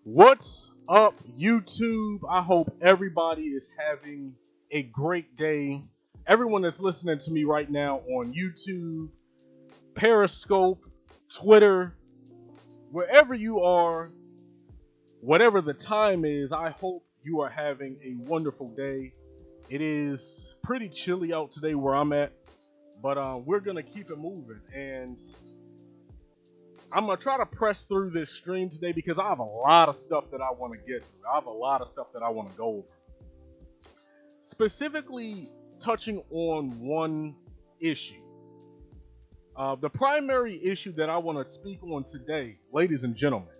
What's up, YouTube? I hope everybody is having a great day. Everyone that's listening to me right now on YouTube, Periscope, Twitter, wherever you are, whatever the time is, I hope you are having a wonderful day. It is pretty chilly out today where I'm at, but we're going to keep it moving. And I'm going to try to press through this stream today because I have a lot of stuff that I want to get to. I have a lot of stuff that I want to go over. Specifically touching on one issue. The primary issue that I want to speak on today, ladies and gentlemen,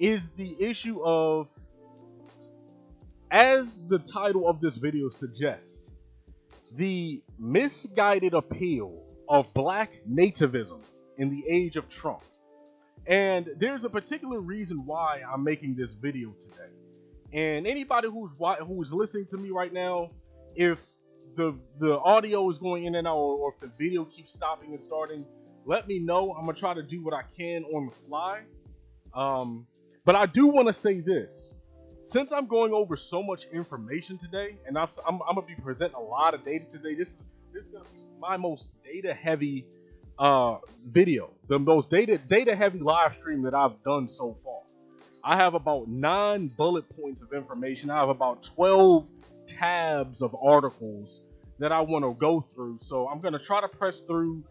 is the issue of, as the title of this video suggests, the misguided appeal of black nativism in the age of Trump. And there's a particular reason why I'm making this video today. And anybody who's listening to me right now, if the audio is going in and out, or if the video keeps stopping and starting, let me know. I'm gonna try to do what I can on the fly. But I do want to say this: since I'm going over so much information today, and I'm gonna be presenting a lot of data today. This is gonna be my most data heavy video, the most data heavy live stream that I've done so far. I have about 9 bullet points of information. I have about 12 tabs of articles that I want to go through. So I'm going to try to press through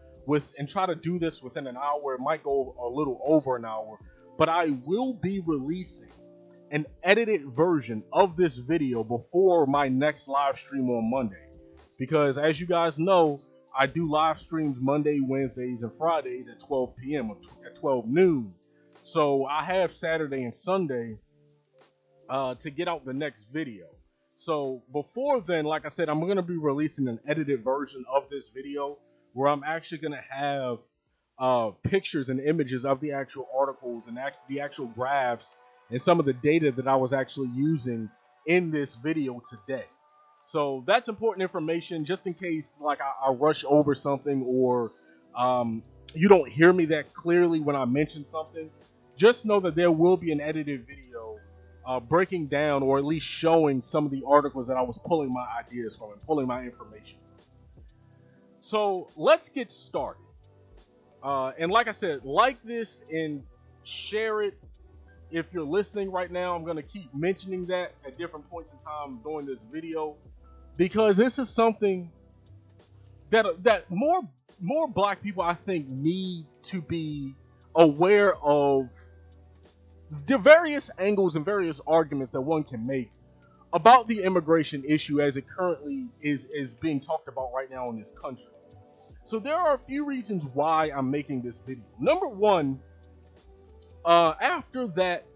and try to do this within an hour. It might go a little over an hour, but I will be releasing an edited version of this video before my next live stream on Monday. Because as you guys know, I do live streams Monday, Wednesdays, and Fridays at 12 p.m. or at 12 noon. So I have Saturday and Sunday to get out the next video. So before then, like I said, I'm going to be releasing an edited version of this video where I'm actually going to have pictures and images of the actual articles and the actual graphs and some of the data that I was actually using in this video today. So that's important information, just in case like I rush over something, or you don't hear me that clearly when I mention something, just know that there will be an edited video breaking down, or at least showing some of the articles that I was pulling my ideas from and pulling my information from. So let's get started. And like I said, like this and share it. If you're listening right now, I'm going to keep mentioning that at different points in time during this video, because this is something that more black people, I think, need to be aware of the various angles and various arguments that one can make about the immigration issue as it currently is being talked about right now in this country. So there are a few reasons why I'm making this video. Number one, after that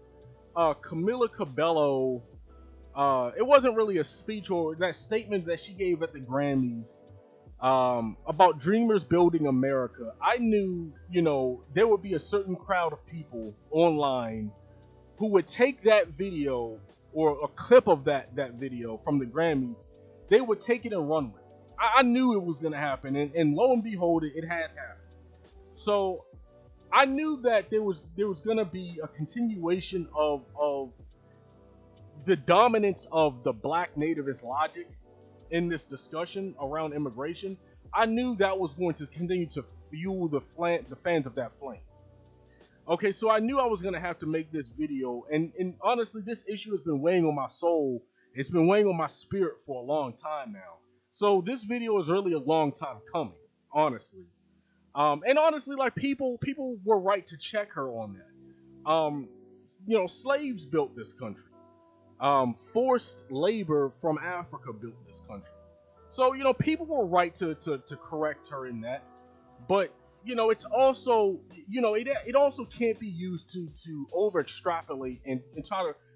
Camila Cabello, it wasn't really a speech or that statement that she gave at the Grammys about Dreamers Building America, I knew, there would be a certain crowd of people online who would take that video or a clip of that video from the Grammys. They would take it and run with it. I knew it was going to happen, and lo and behold, it has happened. So I knew that there was going to be a continuation of the dominance of the black nativist logic in this discussion around immigration. I knew that was going to continue to fuel the fans of that flame. Okay, so I knew I was going to have to make this video, and honestly, this issue has been weighing on my soul. It's been weighing on my spirit for a long time now. So this video is really a long time coming, honestly. And honestly, like, people were right to check her on that. Slaves built this country. Forced labor from Africa built this country. So, people were right to correct her in that. But, it's also, it also can't be used to over extrapolate and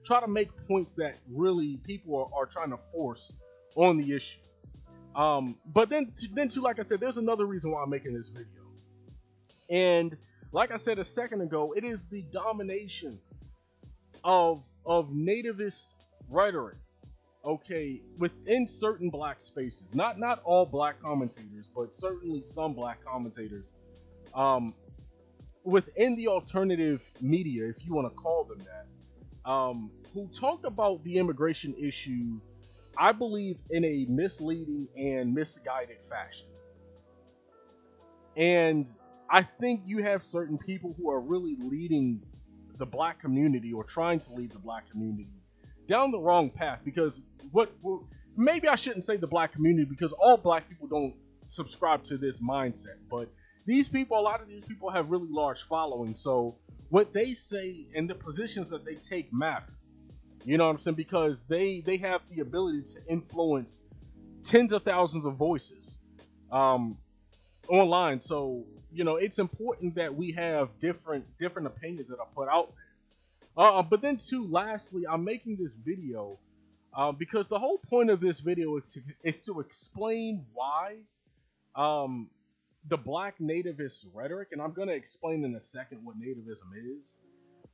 try to make points that really people are trying to force on the issue. But then too, like I said, there's another reason why I'm making this video. And like I said a second ago, it is the domination of nativist rhetoric, okay, within certain black spaces. Not all black commentators, but certainly some black commentators within the alternative media, if you want to call them that, who talk about the immigration issue, I believe, in a misleading and misguided fashion. And I think you have certain people who are really leading the black community, or trying to lead the black community, down the wrong path. Because maybe I shouldn't say the black community, because all black people don't subscribe to this mindset. But a lot of these people have really large followings. So what they say and the positions that they take matter. You know what I'm saying? Because they have the ability to influence tens of thousands of voices online. So, it's important that we have different opinions that are put out there. But then too, lastly, I'm making this video because the whole point of this video is to explain why the black nativist rhetoric, and I'm going to explain in a second what nativism is,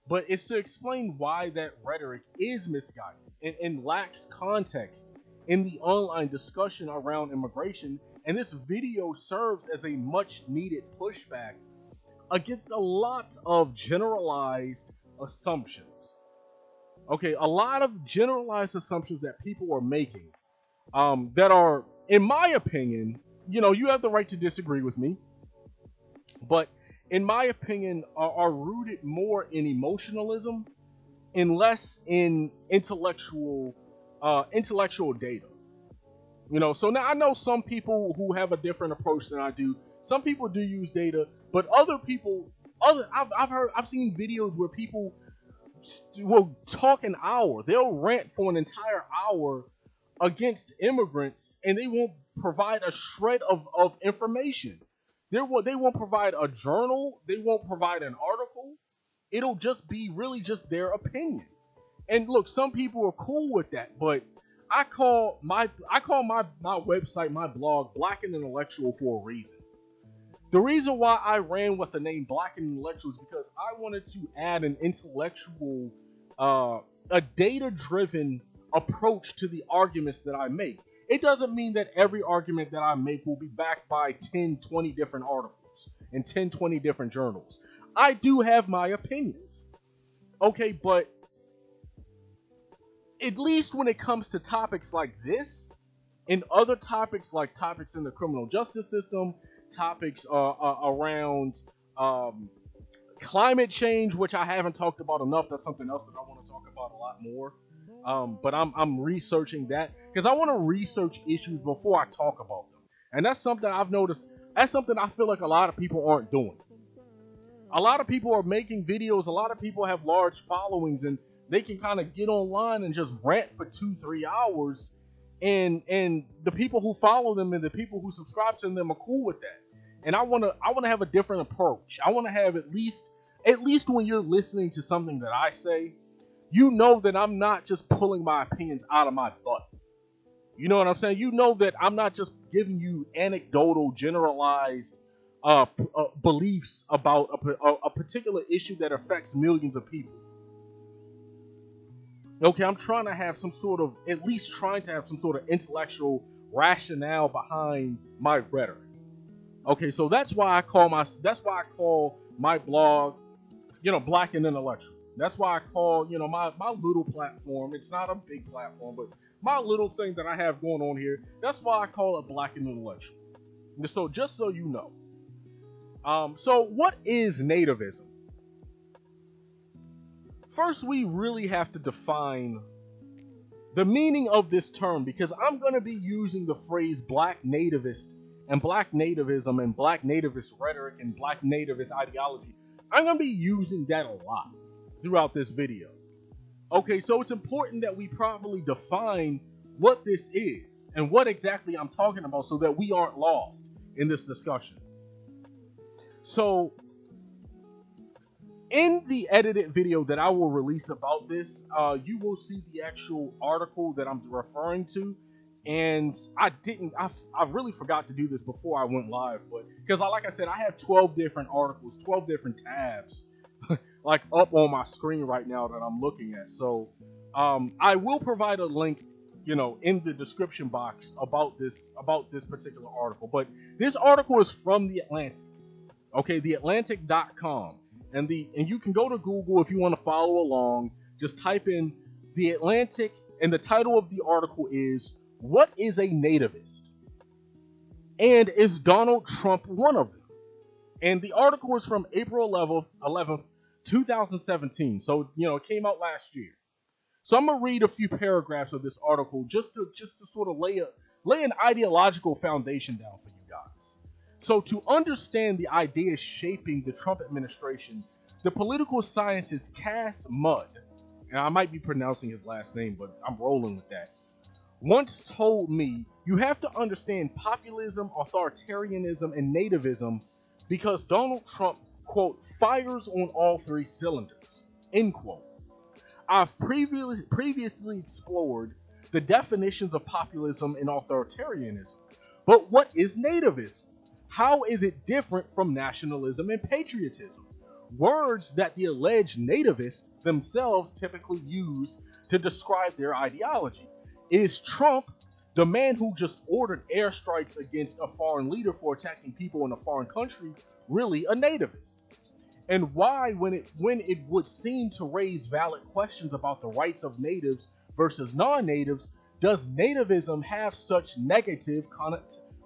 but it's to explain why that rhetoric is misguided and lacks context in the online discussion around immigration. And this video serves as a much needed pushback against a lot of generalized assumptions. Okay, a lot of generalized assumptions that people are making that are, in my opinion, you have the right to disagree with me, but in my opinion, are rooted more in emotionalism and less in intellectual data. So now I know some people who have a different approach than I do. Some people do use data, but I've seen videos where people will talk an hour. They'll rant for an entire hour against immigrants, and they won't provide a shred of information. They won't provide a journal. They won't provide an article. It'll just be really just their opinion. And look, some people are cool with that, but I call my website, my blog, Black and Intellectual for a reason. The reason why I ran with the name Black and Intellectual is because I wanted to add an intellectual, a data-driven approach to the arguments that I make. It doesn't mean that every argument that I make will be backed by 10, 20 different articles. journals, in 10, 20 different journals. I do have my opinions. Okay, but at least when it comes to topics like this, and other topics like topics in the criminal justice system, topics around climate change, which I haven't talked about enough. That's something else that I want to talk about a lot more. But I'm researching that because I want to research issues before I talk about them. And that's something I've noticed. That's something I feel like a lot of people aren't doing. A lot of people are making videos. A lot of people have large followings, and they can kind of get online and just rant for 2-3 hours. And the people who follow them and the people who subscribe to them are cool with that. And I want to have a different approach. I want to have at least when you're listening to something that I say, you know that I'm not just pulling my opinions out of my butt. You know what I'm saying? You know that I'm not just giving you anecdotal, generalized beliefs about a particular issue that affects millions of people. Okay, I'm trying to have some sort of, at least trying to have some sort of intellectual rationale behind my rhetoric. Okay, so that's why I call my blog, Black and Intellectual. That's why I call, my little platform. It's not a big platform, but my little thing that I have going on here, that's why I call it Black and Intellectual. So just so you know. So what is nativism? First, we really have to define the meaning of this term, because I'm going to be using the phrase Black nativist and Black nativism and Black nativist rhetoric and Black nativist ideology. I'm going to be using that a lot throughout this video. Okay, so it's important that we properly define what this is and what exactly I'm talking about so that we aren't lost in this discussion. So, in the edited video that I will release about this, you will see the actual article that I'm referring to. And I really forgot to do this before I went live, but because like I said, I have 12 different articles, 12 different tabs, like up on my screen right now that I'm looking at. So I will provide a link, in the description box about this particular article. But this article is from The Atlantic. Okay, theatlantic.com. And you can go to Google if you want to follow along. Just type in The Atlantic, and the title of the article is "What is a Nativist? And is Donald Trump one of them?" And the article is from April 11th, 2017. So, it came out last year. So I'm going to read a few paragraphs of this article just to sort of lay an ideological foundation down for you guys. So to understand the ideas shaping the Trump administration, the political scientist Cass Mudd, and I might be pronouncing his last name, but I'm rolling with that, once told me, you have to understand populism, authoritarianism, and nativism because Donald Trump, quote, fires on all three cylinders, end quote. I've previously explored the definitions of populism and authoritarianism, but what is nativism? How is it different from nationalism and patriotism? Words that the alleged nativists themselves typically use to describe their ideology. Is Trump, the man who just ordered airstrikes against a foreign leader for attacking people in a foreign country, really a nativist? And why, when it would seem to raise valid questions about the rights of natives versus non-natives, does nativism have such negative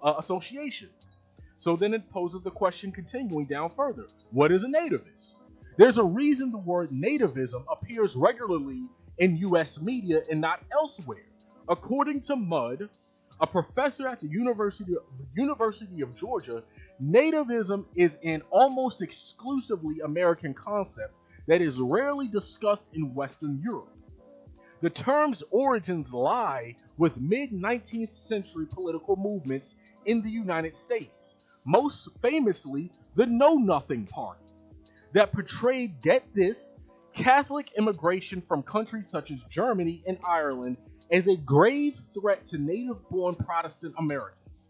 associations? So then it poses the question, continuing down further, what is a nativist? There's a reason the word nativism appears regularly in U.S. media and not elsewhere. According to Mudd, a professor at the University of Georgia, nativism is an almost exclusively American concept that is rarely discussed in Western Europe. The term's origins lie with mid-19th century political movements in the United States, most famously the Know Nothing Party, that portrayed, get this, Catholic immigration from countries such as Germany and Ireland as a grave threat to native-born Protestant Americans.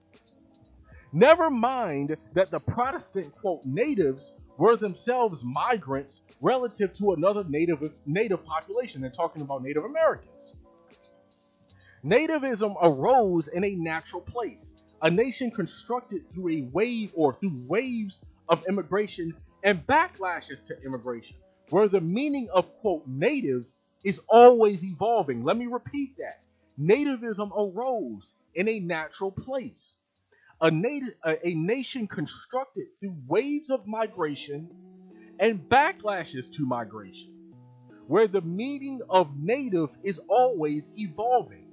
Never mind that the Protestant, quote, natives were themselves migrants relative to another native population. They're talking about Native Americans. Nativism arose in a natural place, a nation constructed through a wave or through waves of immigration and backlashes to immigration, where the meaning of, quote, native is always evolving. Let me repeat that. Nativism arose in a natural place. A nation constructed through waves of migration and backlashes to migration, where the meaning of native is always evolving.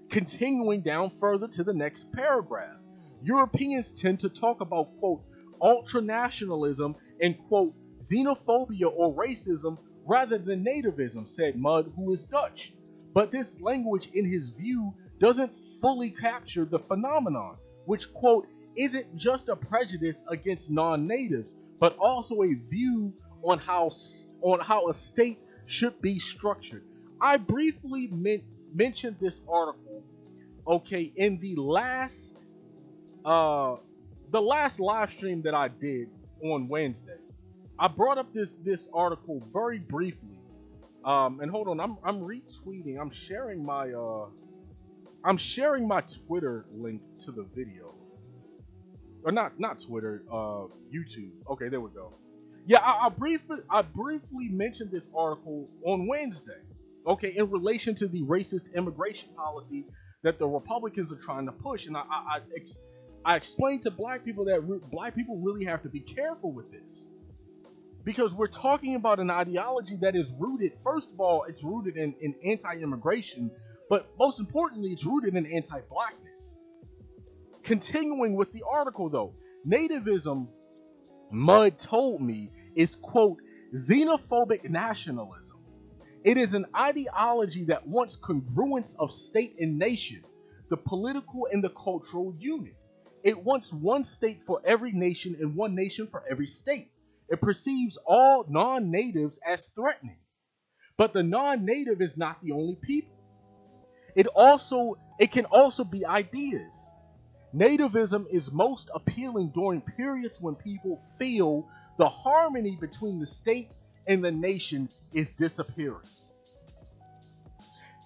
Continuing down further to the next paragraph, Europeans tend to talk about, quote, ultranationalism and, quote, xenophobia or racism rather than nativism, said Mudd, who is Dutch. But this language, in his view, doesn't fully capture the phenomenon, which, quote, isn't just a prejudice against non-natives, but also a view on how a state should be structured. I briefly mentioned this article, okay, in the last live stream that I did on Wednesday. I brought up this article very briefly, and hold on, I'm retweeting. I'm sharing my Twitter link to the video, or not Twitter, YouTube. Okay, there we go. Yeah, I briefly mentioned this article on Wednesday. Okay, in relation to the racist immigration policy that the Republicans are trying to push, and I explained to black people that black people really have to be careful with this, because we're talking about an ideology that is rooted, first of all, it's rooted in anti-immigration, but most importantly, it's rooted in anti-blackness. Continuing with the article though, nativism, Mudd told me, is, quote, xenophobic nationalism. It is an ideology that wants congruence of state and nation, the political and the cultural unit. It wants one state for every nation and one nation for every state. It perceives all non-natives as threatening. But the non-native is not the only people. It can also be ideas. Nativism is most appealing during periods when people feel the harmony between the state and the nation is disappearing.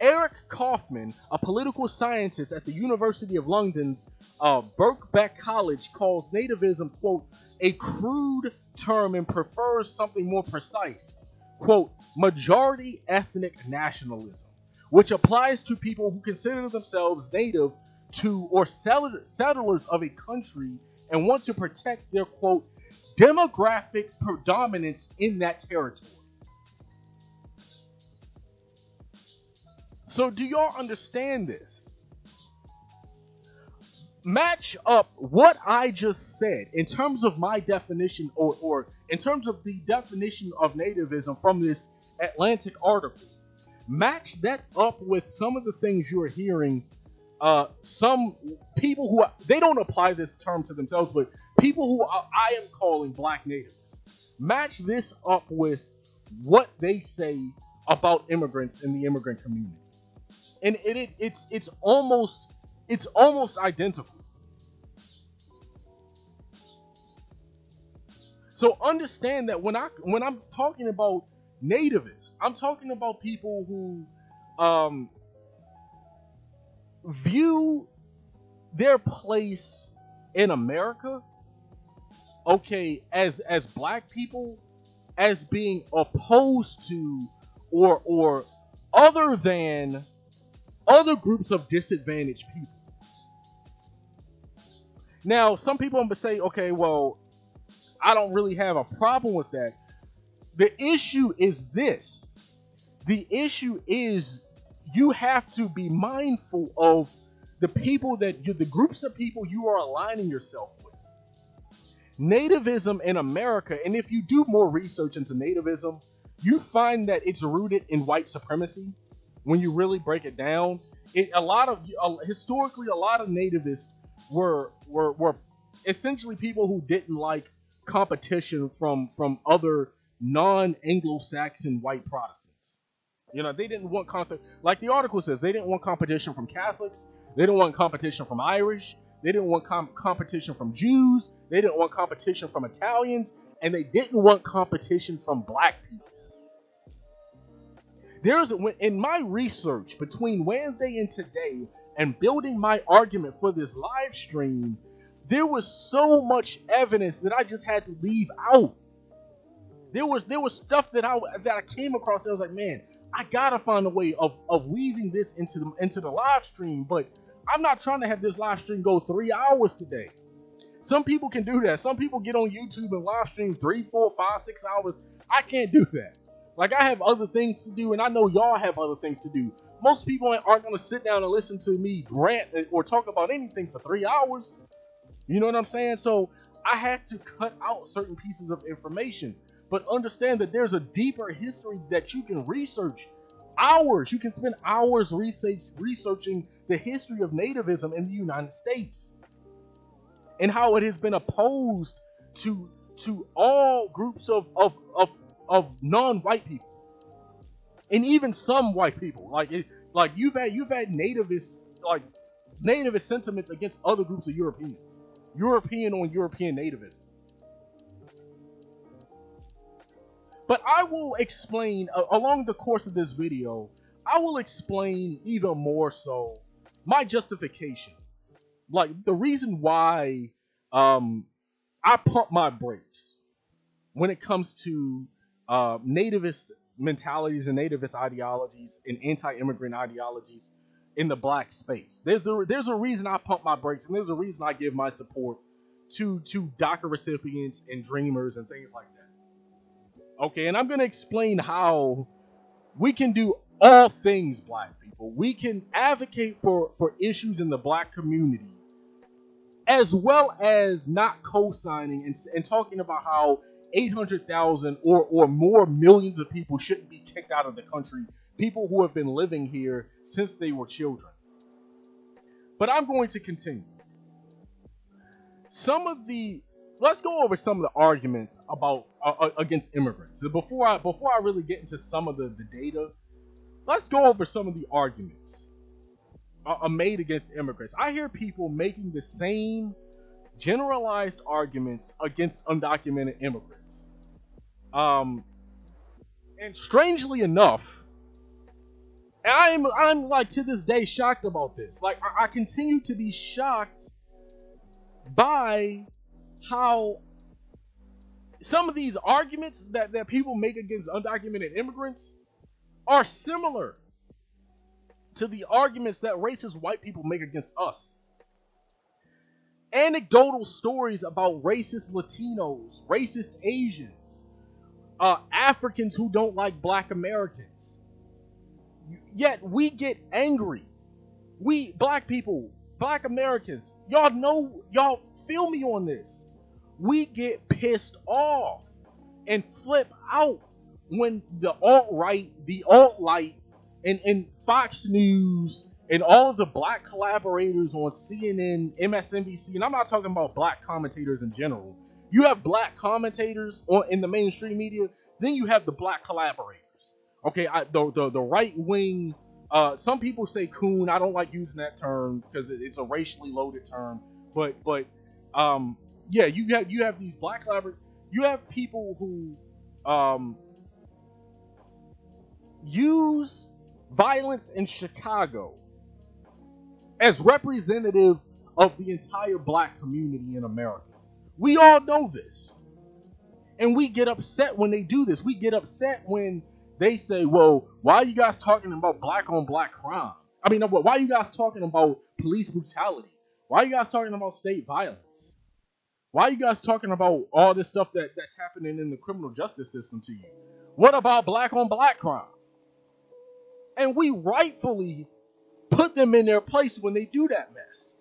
Eric Kaufman, a political scientist at the University of London's Birkbeck College, calls nativism, quote, a crude term and prefers something more precise, quote, majority ethnic nationalism, which applies to people who consider themselves native to or settlers of a country and want to protect their, quote, demographic predominance in that territory. So do y'all understand this? Match up what I just said in terms of my definition or in terms of the definition of nativism from this Atlantic article. Match that up with some of the things you're hearing. Some people who, they don't apply this term to themselves, but people who I am calling black natives. Match this up with what they say about immigrants in the immigrant community. And it's almost identical. So understand that when I'm talking about nativists, I'm talking about people who view their place in America, okay, as black people, as being opposed to or other than other groups of disadvantaged people. Now, some people will say, okay, well, I don't really have a problem with that. The issue is this. The issue is you have to be mindful of the people the groups of people you are aligning yourself with. Nativism in America, and if you do more research into nativism, you find that it's rooted in white supremacy. When you really break it down, historically, a lot of nativists were essentially people who didn't like competition from other non-Anglo-Saxon white Protestants. You know, they didn't want like the article says, they didn't want competition from Catholics. They didn't want competition from Irish. They didn't want competition from Jews. They didn't want competition from Italians, and they didn't want competition from black people. In my research between Wednesday and today, and building my argument for this live stream, there was so much evidence that I just had to leave out. There was stuff that I came across. I was like, man, I gotta find a way of weaving this into the live stream. But I'm not trying to have this live stream go 3 hours today. Some people can do that. Some people get on YouTube and live stream 3, 4, 5, 6 hours. I can't do that. Like, I have other things to do, and I know y'all have other things to do. Most people aren't going to sit down and listen to me rant or talk about anything for 3 hours. You know what I'm saying? So I had to cut out certain pieces of information. But understand that there's a deeper history that you can research. Hours. You can spend hours researching the history of nativism in the United States and how it has been opposed to all groups of non-white people, and even some white people. Like you've had nativist sentiments against other groups of Europeans, European on European nativism. But I will explain along the course of this video. I will explain even more so my justification, like the reason why I pump my brakes when it comes to nativist mentalities and nativist ideologies and anti-immigrant ideologies in the black space. There's a reason I pump my brakes, and there's a reason I give my support to DACA recipients and dreamers and things like that. Okay, and I'm going to explain how we can do all things, black people. We can advocate for issues in the black community, as well as not co-signing and talking about how 800,000 or more millions of people shouldn't be kicked out of the country, people who have been living here since they were children. But I'm going to continue. Let's go over some of the arguments about against immigrants. So before I really get into some of the data, let's go over some of the arguments made against immigrants. I hear people making the same generalized arguments against undocumented immigrants. And strangely enough, I'm like to this day shocked about this. Like I continue to be shocked by how some of these arguments that people make against undocumented immigrants are similar to the arguments that racist white people make against us. Anecdotal stories about racist Latinos, racist Asians, Africans who don't like black Americans. Yet we get angry. We, black people, black Americans, y'all feel me on this. We get pissed off and flip out when the alt-right, the alt-light, and Fox News and all of the black collaborators on CNN, MSNBC, and I'm not talking about black commentators in general. You have black commentators in the mainstream media, then you have the black collaborators. Okay, the right wing. Some people say coon. I don't like using that term because it's a racially loaded term. But yeah, you have these black collaborators. You have people who use violence in Chicago as representative of the entire black community in America. We all know this. And we get upset when they do this. We get upset when they say, well, why are you guys talking about black on black crime? I mean, why are you guys talking about police brutality? Why are you guys talking about state violence? Why are you guys talking about all this stuff that's happening in the criminal justice system to you? What about black on black crime? And we rightfully put them in their place when they do that mess.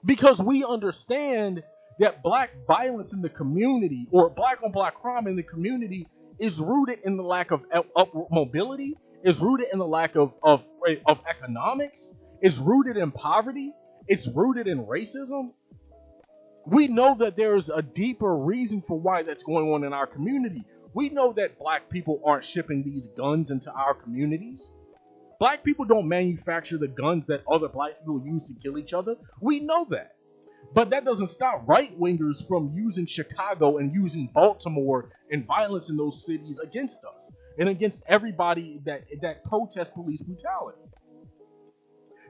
Because we understand that black violence in the community, or black on black crime in the community, is rooted in the lack of mobility, is rooted in the lack of economics, is rooted in poverty, it's rooted in racism. We know that there's a deeper reason for why that's going on in our community. We know that black people aren't shipping these guns into our communities. Black people don't manufacture the guns that other black people use to kill each other. We know that. But that doesn't stop right-wingers from using Chicago and using Baltimore and violence in those cities against us and against everybody that protests police brutality.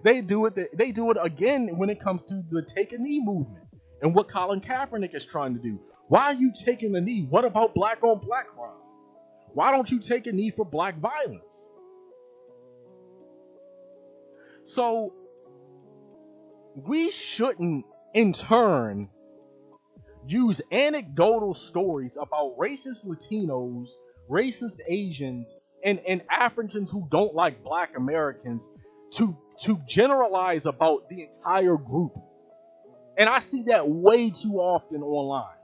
They do it. They do it again when it comes to the take a knee movement and what Colin Kaepernick is trying to do. Why are you taking a knee? What about black on black crime? Why don't you take a knee for black violence? So we shouldn't, in turn, use anecdotal stories about racist Latinos, racist Asians, and Africans who don't like black Americans to generalize about the entire group. And I see that way too often online.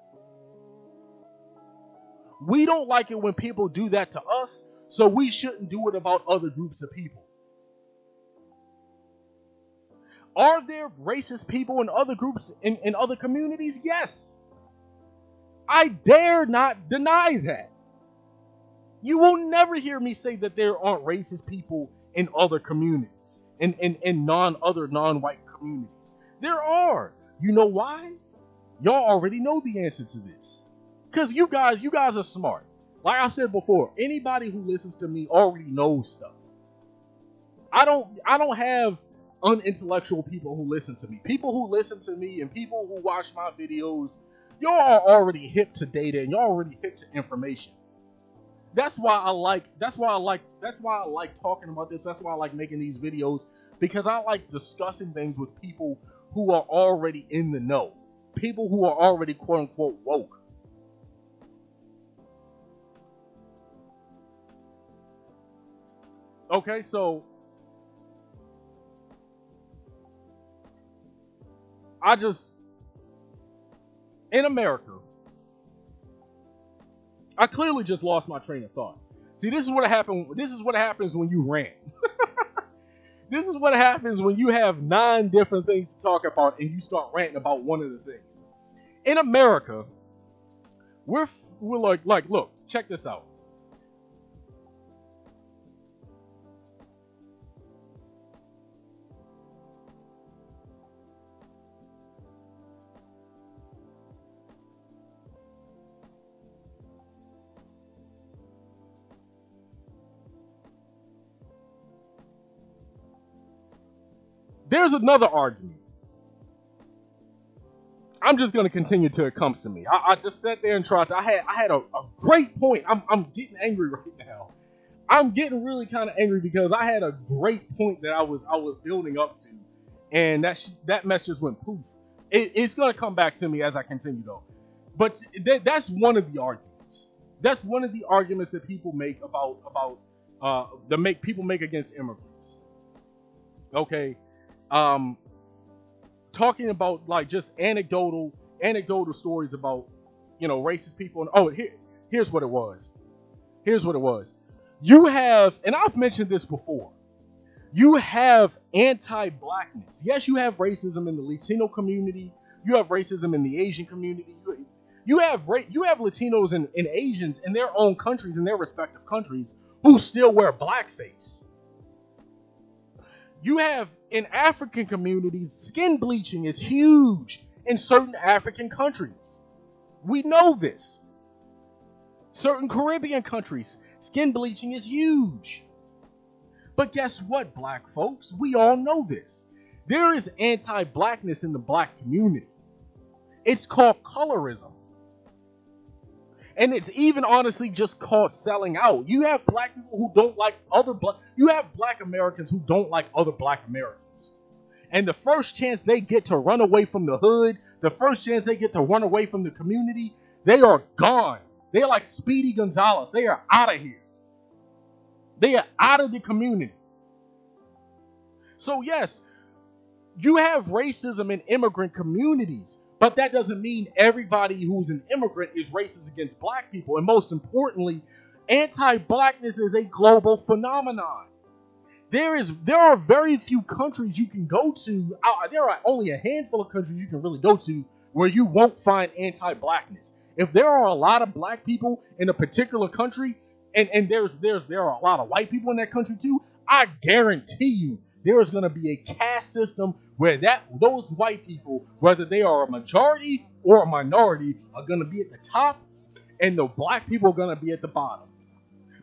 We don't like it when people do that to us, so we shouldn't do it about other groups of people. Are there racist people in other groups, in other communities? Yes. I dare not deny that. You will never hear me say that there aren't racist people in other communities, in non-white communities. There are. You know why? Y'all already know the answer to this. Because you guys are smart. Like I said before, anybody who listens to me already knows stuff. I don't have unintellectual people who listen to me. People who listen to me and people who watch my videos, y'all are already hip to data and y'all already hip to information. That's why I like talking about this. That's why I like making these videos, because I like discussing things with people who are already in the know. People who are already quote unquote woke. Okay, so in America, I clearly just lost my train of thought. See, this is what happened. This is what happens when you rant. This is what happens when you have 9 different things to talk about and you start ranting about one of the things. In America, we're like, look, check this out. There's another argument. I'm just going to continue till it comes to me. I just sat there and tried to. I had a great point. I'm getting angry right now. I'm getting really kind of angry because I had a great point that I was building up to, and that mess just went poof. It's going to come back to me as I continue though. But that's one of the arguments. That's one of the arguments that people make about people make against immigrants. Okay. Talking about like just anecdotal stories about, racist people. And here's what it was. You have, and I've mentioned this before, you have anti-blackness. Yes, you have racism in the Latino community. You have racism in the Asian community. You have Latinos and Asians in their own countries, in their respective countries, who still wear blackface. You have in African communities, skin bleaching is huge in certain African countries. We know this. Certain Caribbean countries, skin bleaching is huge. But guess what, black folks? We all know this. There is anti-blackness in the black community. It's called colorism. And it's even honestly just called selling out. You have black people who don't like you have black Americans who don't like other black Americans. And the first chance they get to run away from the hood, the first chance they get to run away from the community, they are gone. They're like Speedy Gonzalez. They are out of here. They are out of the community. So yes, you have racism in immigrant communities. But that doesn't mean everybody who's an immigrant is racist against black people. And most importantly, anti-blackness is a global phenomenon. There are very few countries you can go to. There are only a handful of countries you can really go to where you won't find anti-blackness. If there are a lot of black people in a particular country, and there are a lot of white people in that country too, I guarantee you there is going to be a caste system where those white people, whether they are a majority or a minority, are going to be at the top, and the black people are going to be at the bottom.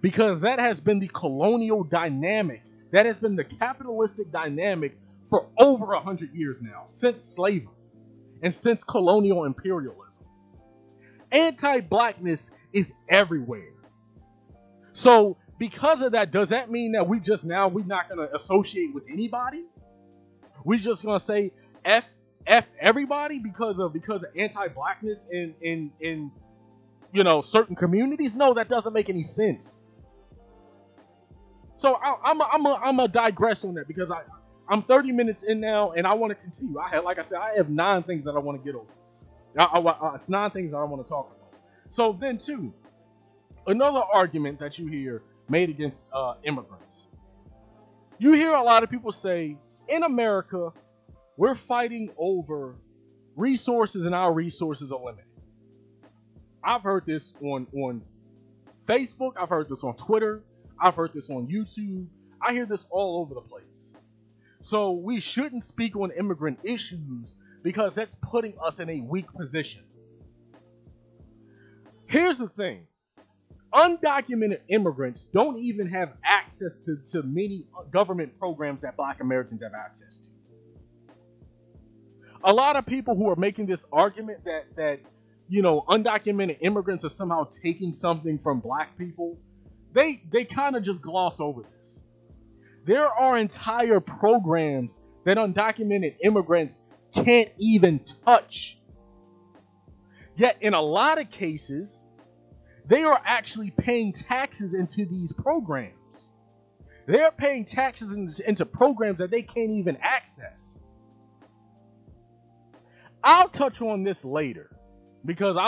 Because that has been the colonial dynamic. That has been the capitalistic dynamic for over 100 years now, since slavery and since colonial imperialism. Anti-blackness is everywhere. So because of that, does that mean that we're not going to associate with anybody? We're just going to say F everybody because of anti-blackness in certain communities? No, that doesn't make any sense. So I'm a digress on that because I'm 30 minutes in now and I want to continue. I have 9 things that I want to get over. It's 9 things that I want to talk about. So then too, another argument that you hear made against immigrants. You hear a lot of people say, in America, we're fighting over resources and our resources are limited. I've heard this on Facebook. I've heard this on Twitter. I've heard this on YouTube. I hear this all over the place. So we shouldn't speak on immigrant issues because that's putting us in a weak position. Here's the thing. Undocumented immigrants don't even have access to many government programs that Black Americans have access to. A lot of people who are making this argument that undocumented immigrants are somehow taking something from Black people, they kind of just gloss over this. There are entire programs that undocumented immigrants can't even touch. Yet in a lot of cases, they are actually paying taxes into these programs. They're paying taxes into programs that they can't even access. I'll touch on this later because I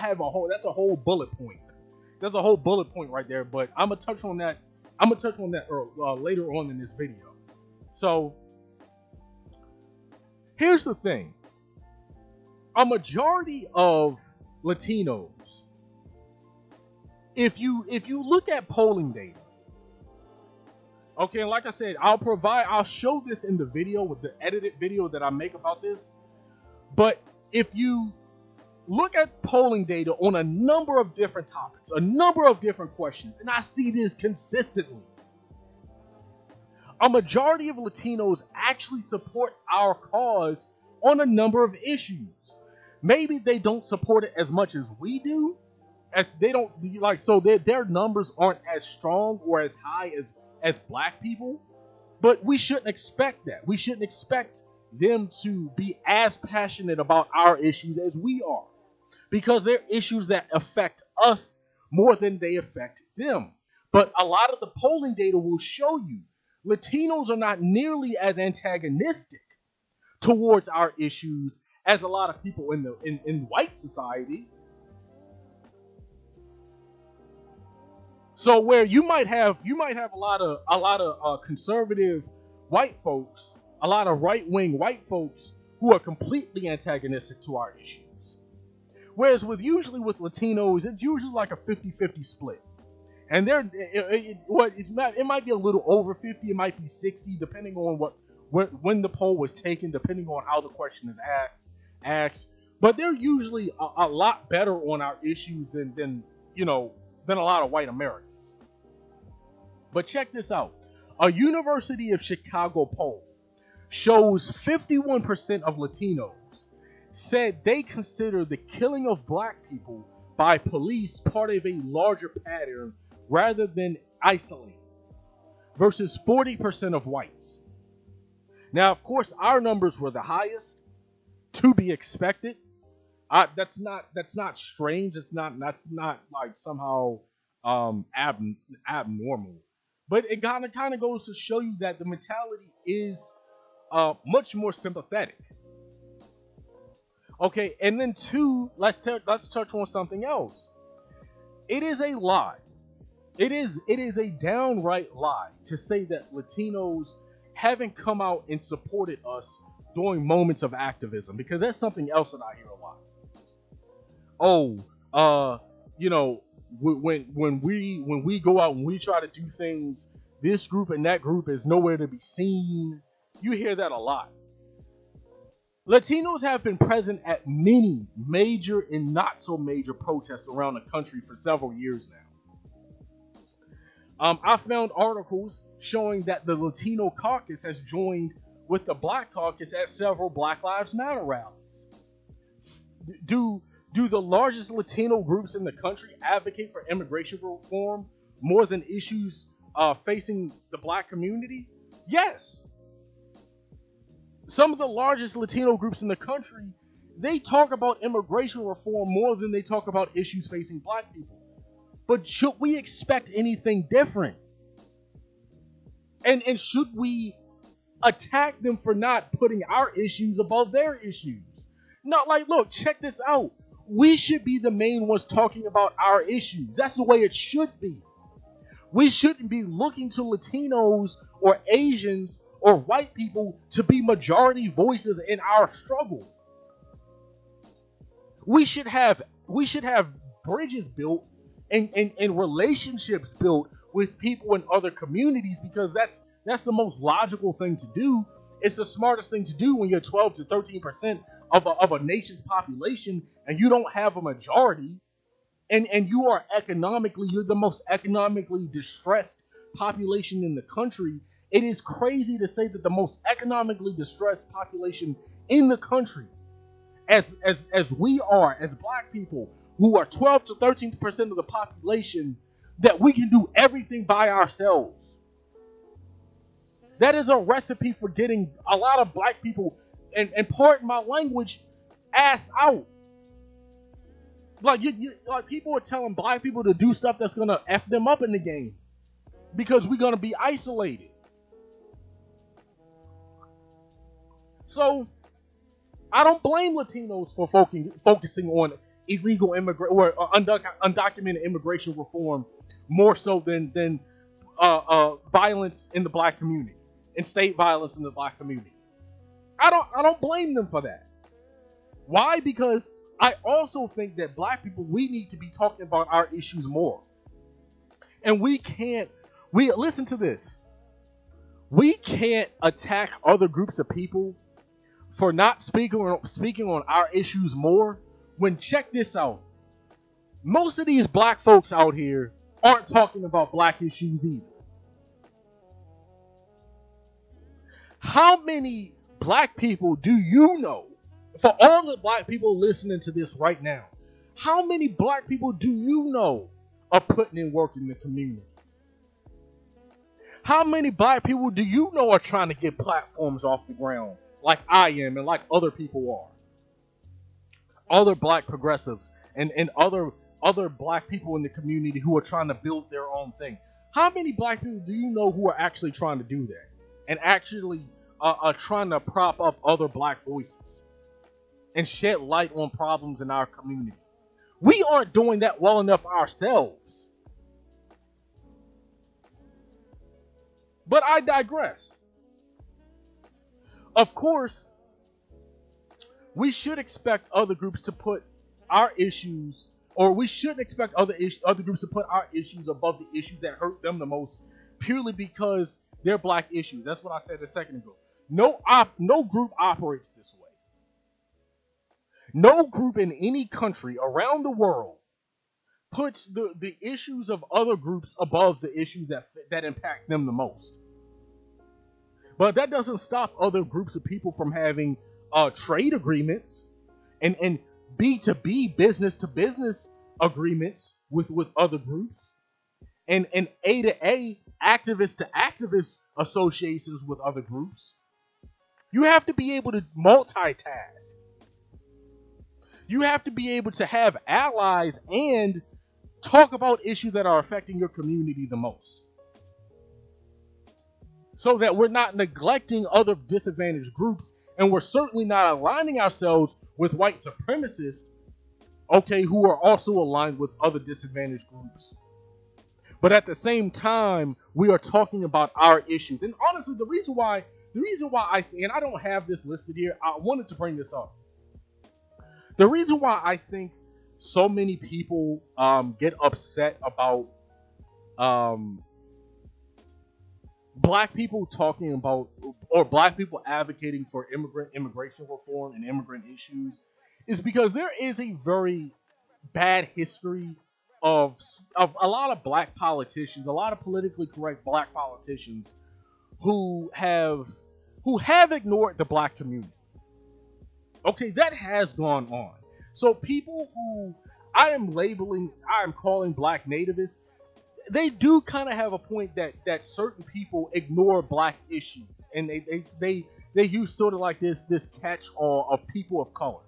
have a whole, that's a whole bullet point. There's a whole bullet point right there, but I'm gonna touch on that. Later on in this video. So here's the thing: a majority of Latinos, if you look at polling data, okay, and like I said, I'll show this in the video with the edited video that I make about this. But if you look at polling data on a number of different topics, a number of different questions, and I see this consistently. A majority of Latinos actually support our cause on a number of issues. Maybe they don't support it as much as we do, as they don't so their numbers aren't as strong or as high as Black people, but we shouldn't expect that. We shouldn't expect them to be as passionate about our issues as we are, because they're issues that affect us more than they affect them. But a lot of the polling data will show you Latinos are not nearly as antagonistic towards our issues as a lot of people in white society. So where you might have a lot of conservative white folks, a lot of right-wing white folks who are completely antagonistic to our issues. Whereas usually with Latinos, it's usually like a 50-50 split. And it might be a little over 50, it might be 60, depending on when the poll was taken, depending on how the question is asked. But they're usually a lot better on our issues than a lot of white Americans. But check this out. A University of Chicago poll shows 51% of Latinos said they consider the killing of Black people by police part of a larger pattern rather than isolated, versus 40% of whites. Now, of course, our numbers were the highest, to be expected. That's not strange. That's not like somehow abnormal. But it kind of goes to show you that the mentality is much more sympathetic. Okay, and then let's touch on something else. It is a lie. It is a downright lie to say that Latinos haven't come out and supported us during moments of activism, because that's something else that I hear a lot. When we go out and we try to do things, this group and that group is nowhere to be seen. You hear that a lot. Latinos have been present at many major and not so major protests around the country for several years now. I found articles showing that the Latino caucus has joined with the Black caucus at several Black Lives Matter rallies. Do the largest Latino groups in the country advocate for immigration reform more than issues facing the Black community? Yes. Some of the largest Latino groups in the country, they talk about immigration reform more than they talk about issues facing Black people. But should we expect anything different? And should we attack them for not putting our issues above their issues? Not like, look, check this out. We should be the main ones talking about our issues. That's the way it should be. We shouldn't be looking to Latinos or Asians or white people to be majority voices in our struggle. We should have bridges built and relationships built with people in other communities, because that's the most logical thing to do. It's the smartest thing to do when you're 12 to 13% of a nation's population and you don't have a majority, and you're the most economically distressed population in the country. It is crazy to say that the most economically distressed population in the country, as we are, as Black people, who are 12 to 13% of the population, that we can do everything by ourselves. That is a recipe for getting a lot of Black people, and pardon my language, ass out. Like people are telling Black people to do stuff that's gonna F them up in the game, because we're gonna be isolated. So I don't blame Latinos for focusing on illegal immigrant or undocumented immigration reform more so than violence in the Black community and state violence in the Black community. I don't blame them for that. Why? Because I also think that Black people, we need to be talking about our issues more. And listen to this. We can't attack other groups of people for not speaking on our issues more, when, check this out, most of these Black folks out here aren't talking about Black issues either. How many Black people do you know, for all the Black people listening to this right now, how many Black people do you know are putting in work in the community? How many Black people do you know are trying to get platforms off the ground, like I am and like other people are? Other Black progressives and other Black people in the community who are trying to build their own thing. How many Black people do you know who are actually trying to do that and actually are trying to prop up other Black voices and shed light on problems in our community? We aren't doing that well enough ourselves. But I digress. Of course, we should expect other groups to put our issues, or we shouldn't expect other groups to put our issues above the issues that hurt them the most, purely because they're Black issues. That's what I said a second ago. No group operates this way. No group in any country around the world puts the issues of other groups above the issues that impact them the most. But that doesn't stop other groups of people from having trade agreements and B2B, business to business agreements with other groups, and A to A, activist to activist associations with other groups. You have to be able to multitask. You have to be able to have allies and talk about issues that are affecting your community the most, so that we're not neglecting other disadvantaged groups, and we're certainly not aligning ourselves with white supremacists, who are also aligned with other disadvantaged groups. But at the same time, we are talking about our issues. And honestly, the reason why I think, and I don't have this listed here, I wanted to bring this up. The reason why I think so many people get upset about Black people talking about, or Black people advocating for immigration reform and immigrant issues, is because there is a very bad history of a lot of black politicians, a lot of politically correct black politicians who have ignored the black community. Okay, that has gone on. So people who I am calling black nativists, they do kind of have a point that certain people ignore black issues, and they use sort of like this catch-all of people of color.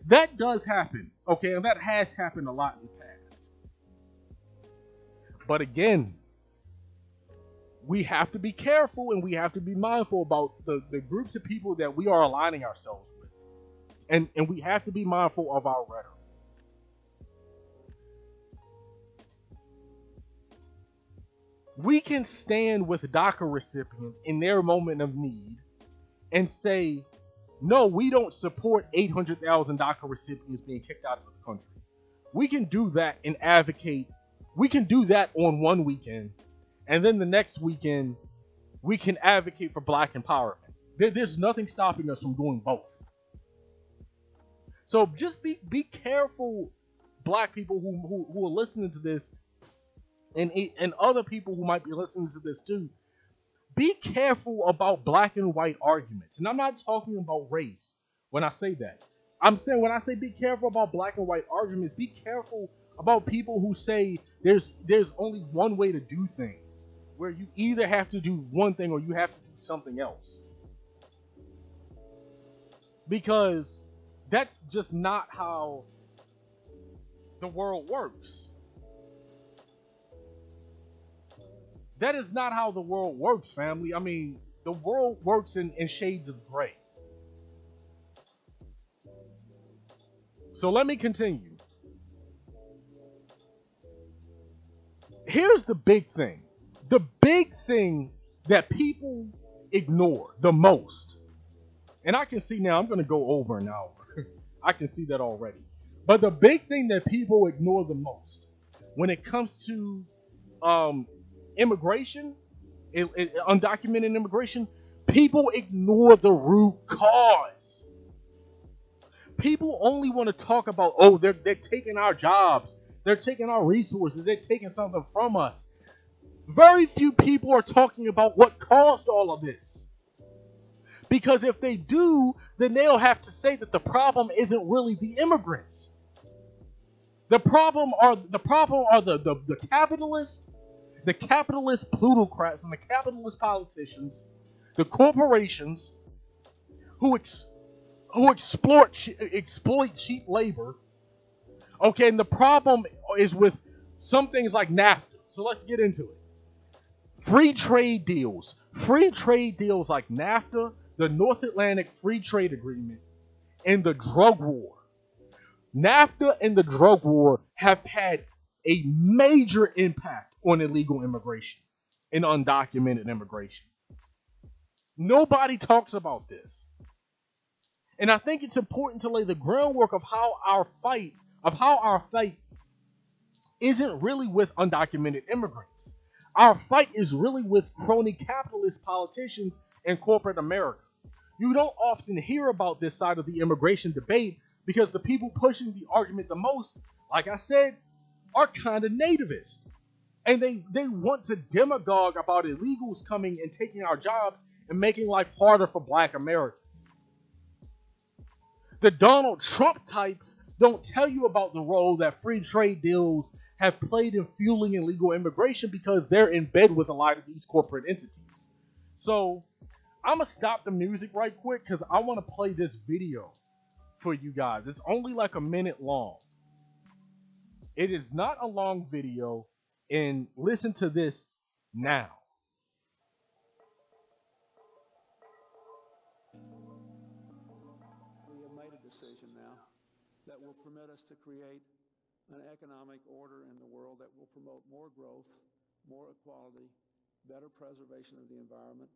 That does happen, okay, and that has happened a lot in the past. But again, we have to be careful and we have to be mindful about the groups of people that we are aligning ourselves with. And we have to be mindful of our rhetoric. We can stand with DACA recipients in their moment of need and say, no, we don't support 800,000 DACA recipients being kicked out of the country. We can do that and advocate. We can do that on one weekend, and then the next weekend, we can advocate for black empowerment. There's nothing stopping us from doing both. So just be careful, black people who are listening to this, and other people who might be listening to this too. Be careful about black and white arguments. And I'm not talking about race when I say that. I'm saying when I say be careful about black and white arguments, be careful about people who say there's only one way to do things, where you either have to do one thing or you have to do something else. Because that's just not how the world works. That is not how the world works, family. I mean, the world works in shades of gray. So let me continue. Here's the big thing. The big thing that people ignore the most. And I can see now, I'm going to go over an hour. I can see that already. But the big thing that people ignore the most when it comes to immigration, undocumented immigration, people ignore the root cause. People only want to talk about, oh, they're taking our jobs, they're taking our resources, they're taking something from us. Very few people are talking about what caused all of this. Because if they do, then they'll have to say that the problem isn't really the immigrants. The problem are the capitalists, the capitalist plutocrats, and the capitalist politicians, the corporations who exploit cheap labor. Okay, and the problem is with some things like NAFTA. So let's get into it. Free trade deals like NAFTA, the North Atlantic Free Trade Agreement, and the drug war. NAFTA and the drug war have had a major impact on illegal immigration and undocumented immigration. Nobody talks about this. And I think it's important to lay the groundwork of how our fight isn't really with undocumented immigrants. Our fight is really with crony capitalist politicians and corporate America. You don't often hear about this side of the immigration debate because the people pushing the argument the most, like I said, are kind of nativist. And they want to demagogue about illegals coming and taking our jobs and making life harder for black Americans. The Donald Trump types don't tell you about the role that free trade deals have played in fueling illegal immigration because they're in bed with a lot of these corporate entities. So I'm going to stop the music right quick because I want to play this video for you guys. It's only like a minute long. It is not a long video, and listen to this now. We have made a decision now that will permit us to create an economic order in the world that will promote more growth, more equality, better preservation of the environment,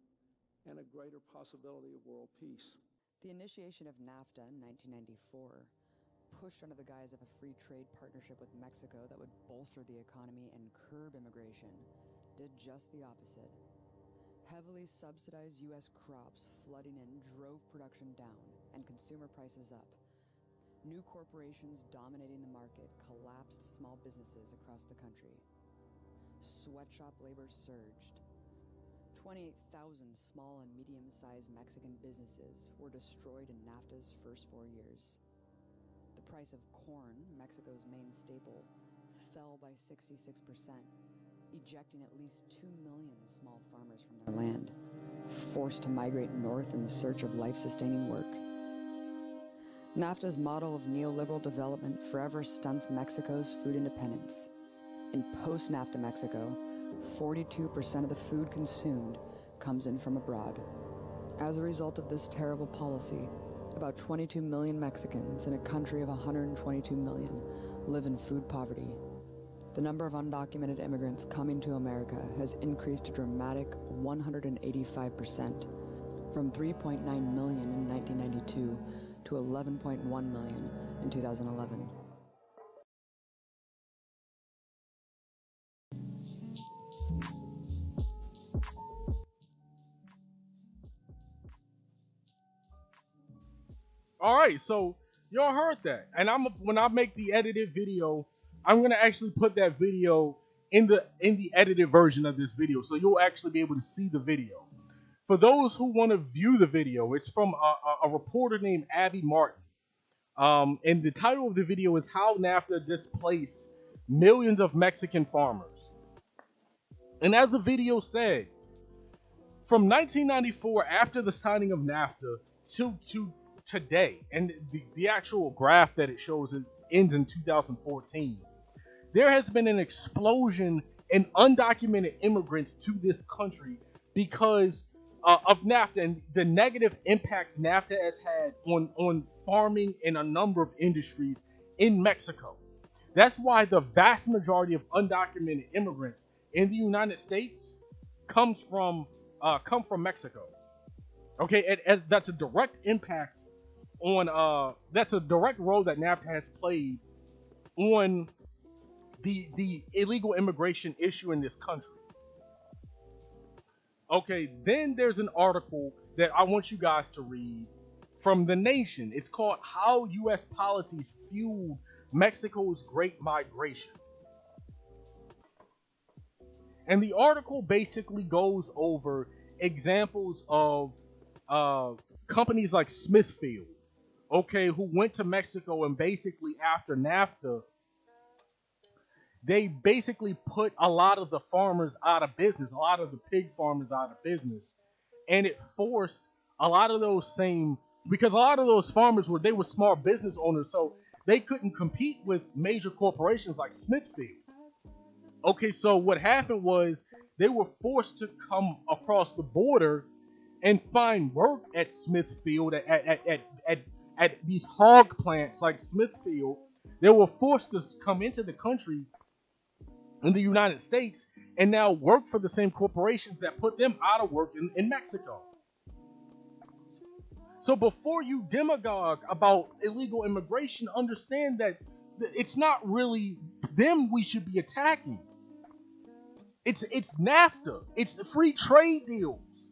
and a greater possibility of world peace. The initiation of NAFTA in 1994, pushed under the guise of a free trade partnership with Mexico that would bolster the economy and curb immigration, did just the opposite. Heavily subsidized U.S. crops flooding in drove production down and consumer prices up. New corporations dominating the market collapsed small businesses across the country. Sweatshop labor surged. 28,000 small and medium-sized Mexican businesses were destroyed in NAFTA's first 4 years. The price of corn, Mexico's main staple, fell by 66%, ejecting at least 2 million small farmers from their land, forced to migrate north in search of life-sustaining work. NAFTA's model of neoliberal development forever stunts Mexico's food independence. In post-NAFTA Mexico, 42% of the food consumed comes in from abroad. As a result of this terrible policy, about 22 million Mexicans in a country of 122 million live in food poverty. The number of undocumented immigrants coming to America has increased a dramatic 185%, from 3.9 million in 1992 to 11.1 million in 2011. All right, so y'all heard that, and when I make the edited video, I'm gonna actually put that video in the edited version of this video, so you'll actually be able to see the video. For those who want to view the video, it's from a reporter named Abby Martin, and the title of the video is "How NAFTA Displaced Millions of Mexican Farmers." And as the video said, from 1994, after the signing of NAFTA, to today, and the actual graph that it shows ends in 2014, there has been an explosion in undocumented immigrants to this country because of NAFTA and the negative impacts NAFTA has had on farming and a number of industries in Mexico. That's why the vast majority of undocumented immigrants in the United States come from Mexico. Okay, and that's a direct impact on that's a direct role that NAFTA has played on the illegal immigration issue in this country. Okay, then there's an article that I want you guys to read from The Nation. It's called "How U.S. Policies Fueled Mexico's Great Migration." And the article basically goes over examples of companies like Smithfield, okay, who went to Mexico and basically after NAFTA, they basically put a lot of the farmers out of business, a lot of the pig farmers out of business. And it forced a lot of those because a lot of those farmers were small business owners, so they couldn't compete with major corporations like Smithfield. Okay, so what happened was they were forced to come across the border and find work at Smithfield, at these hog plants like Smithfield. They were forced to come into the country in the United States and now work for the same corporations that put them out of work in Mexico. So before you demagogue about illegal immigration, understand that it's not really them we should be attacking. It's NAFTA. It's the free trade deals.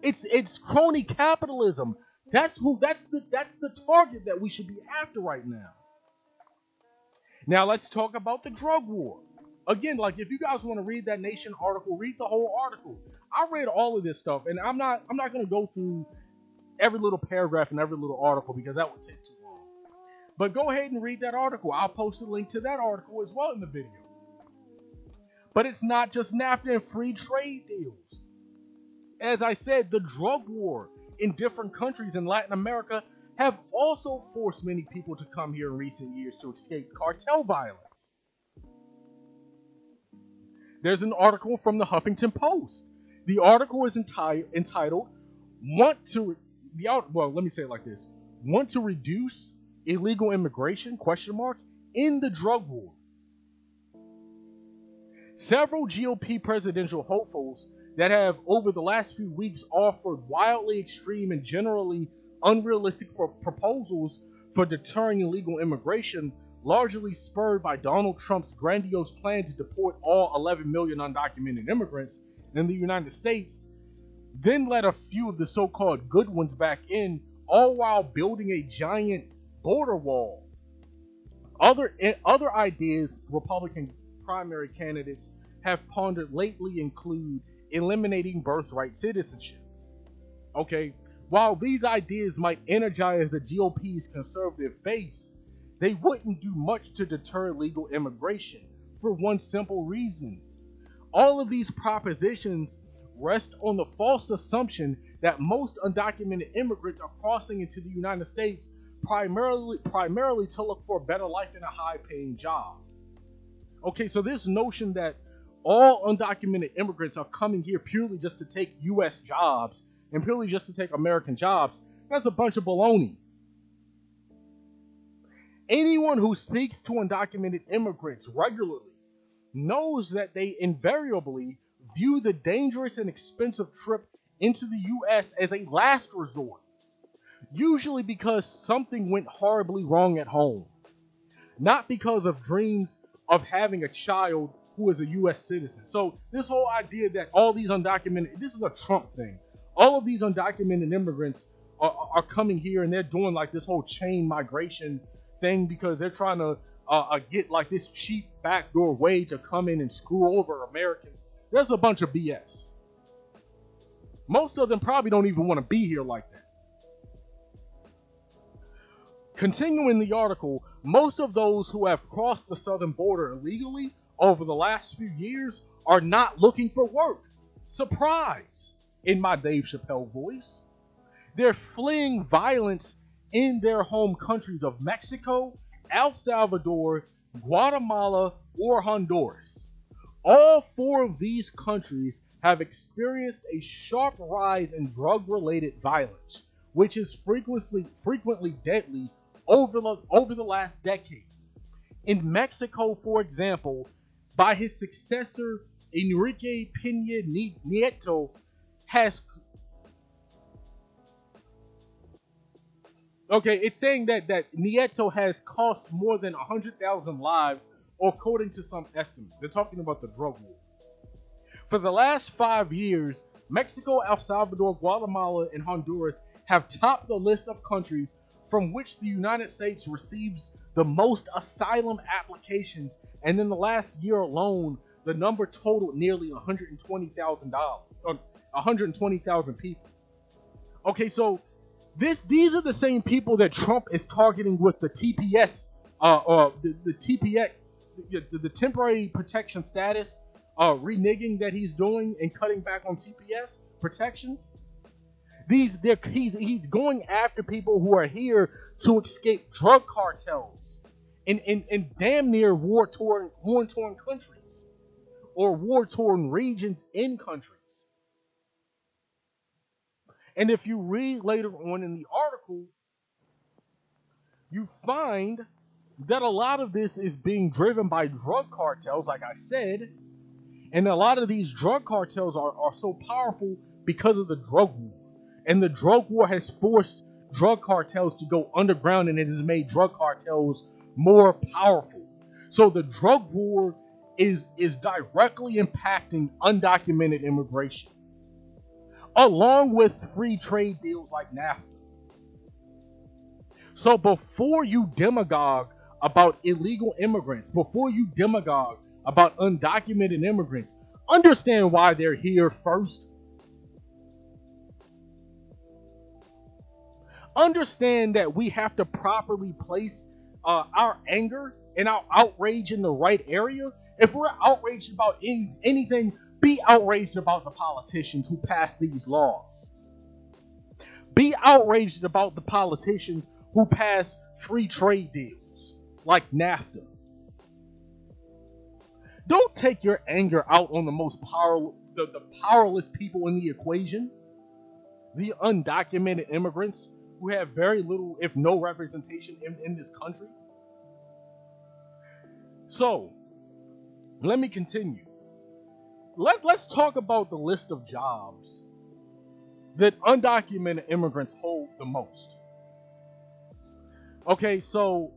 It's crony capitalism. That's the target that we should be after right now. Now let's talk about the drug war. Again, like if you guys want to read that Nation article, read the whole article. I read all of this stuff, and I'm not going to go through every little paragraph and every little article because that would take too long. But go ahead and read that article. I'll post a link to that article as well in the video. But it's not just NAFTA and free trade deals. As I said, the drug war in different countries in Latin America have also forced many people to come here in recent years to escape cartel violence. There's an article from the Huffington Post. The article is entitled, Want to reduce illegal immigration, ? In the drug war. Several GOP presidential hopefuls that have over the last few weeks offered wildly extreme and generally unrealistic proposals for deterring illegal immigration, largely spurred by Donald Trump's grandiose plan to deport all 11 million undocumented immigrants in the United States, then let a few of the so-called good ones back in, all while building a giant border wall. Other ideas Republican primary candidates have pondered lately include eliminating birthright citizenship. Okay, while these ideas might energize the GOP's conservative base, they wouldn't do much to deter legal immigration for one simple reason. All of these propositions rest on the false assumption that most undocumented immigrants are crossing into the United States primarily to look for a better life and a high-paying job. Okay, so this notion that all undocumented immigrants are coming here purely just to take U.S. jobs and purely just to take American jobs, that's a bunch of baloney. Anyone who speaks to undocumented immigrants regularly knows that they invariably view the dangerous and expensive trip into the U.S. as a last resort, usually because something went horribly wrong at home, not because of dreams of having a child who is a U.S. citizen. So this whole idea that all these undocumented, this is a Trump thing, all of these undocumented immigrants are coming here and they're doing like this whole chain migration thing because they're trying to get like this cheap backdoor way to come in and screw over Americans. That's a bunch of BS. Most of them probably don't even want to be here like that. Continuing the article, most of those who have crossed the southern border illegally over the last few years are not looking for work. Surprise! In my Dave Chappelle voice. They're fleeing violence in their home countries of Mexico, El Salvador, Guatemala, or Honduras. All four of these countries have experienced a sharp rise in drug-related violence, which is frequently deadly over the last decade. In Mexico, for example, by his successor, Enrique Peña Nieto, it's saying that Nieto has cost more than 100,000 lives, according to some estimates. They're talking about the drug war. For the last 5 years, Mexico, El Salvador, Guatemala, and Honduras have topped the list of countries from which the United States receives the most asylum applications, and in the last year alone, the number totaled nearly 120,000 people. Okay, so these are the same people that Trump is targeting with the TPS, the TPX, the temporary protection status reneging that he's doing and cutting back on TPS protections. He's going after people who are here to escape drug cartels in damn near war-torn countries or war-torn regions in countries. And if you read later on in the article, you find that a lot of this is being driven by drug cartels, like I said, and a lot of these drug cartels are so powerful because of the drug war. And the drug war has forced drug cartels to go underground, and it has made drug cartels more powerful. So the drug war is directly impacting undocumented immigration, along with free trade deals like NAFTA. So before you demagogue about illegal immigrants, before you demagogue about undocumented immigrants, understand why they're here first. Understand that we have to properly place our anger and our outrage in the right area. If we're outraged about anything, be outraged about the politicians who pass these laws. Be outraged about the politicians who pass free trade deals like NAFTA. Don't take your anger out on the most the powerless people in the equation, the undocumented immigrants who have very little, if no, representation in this country. So, let me continue. Let's talk about the list of jobs that undocumented immigrants hold the most. Okay, so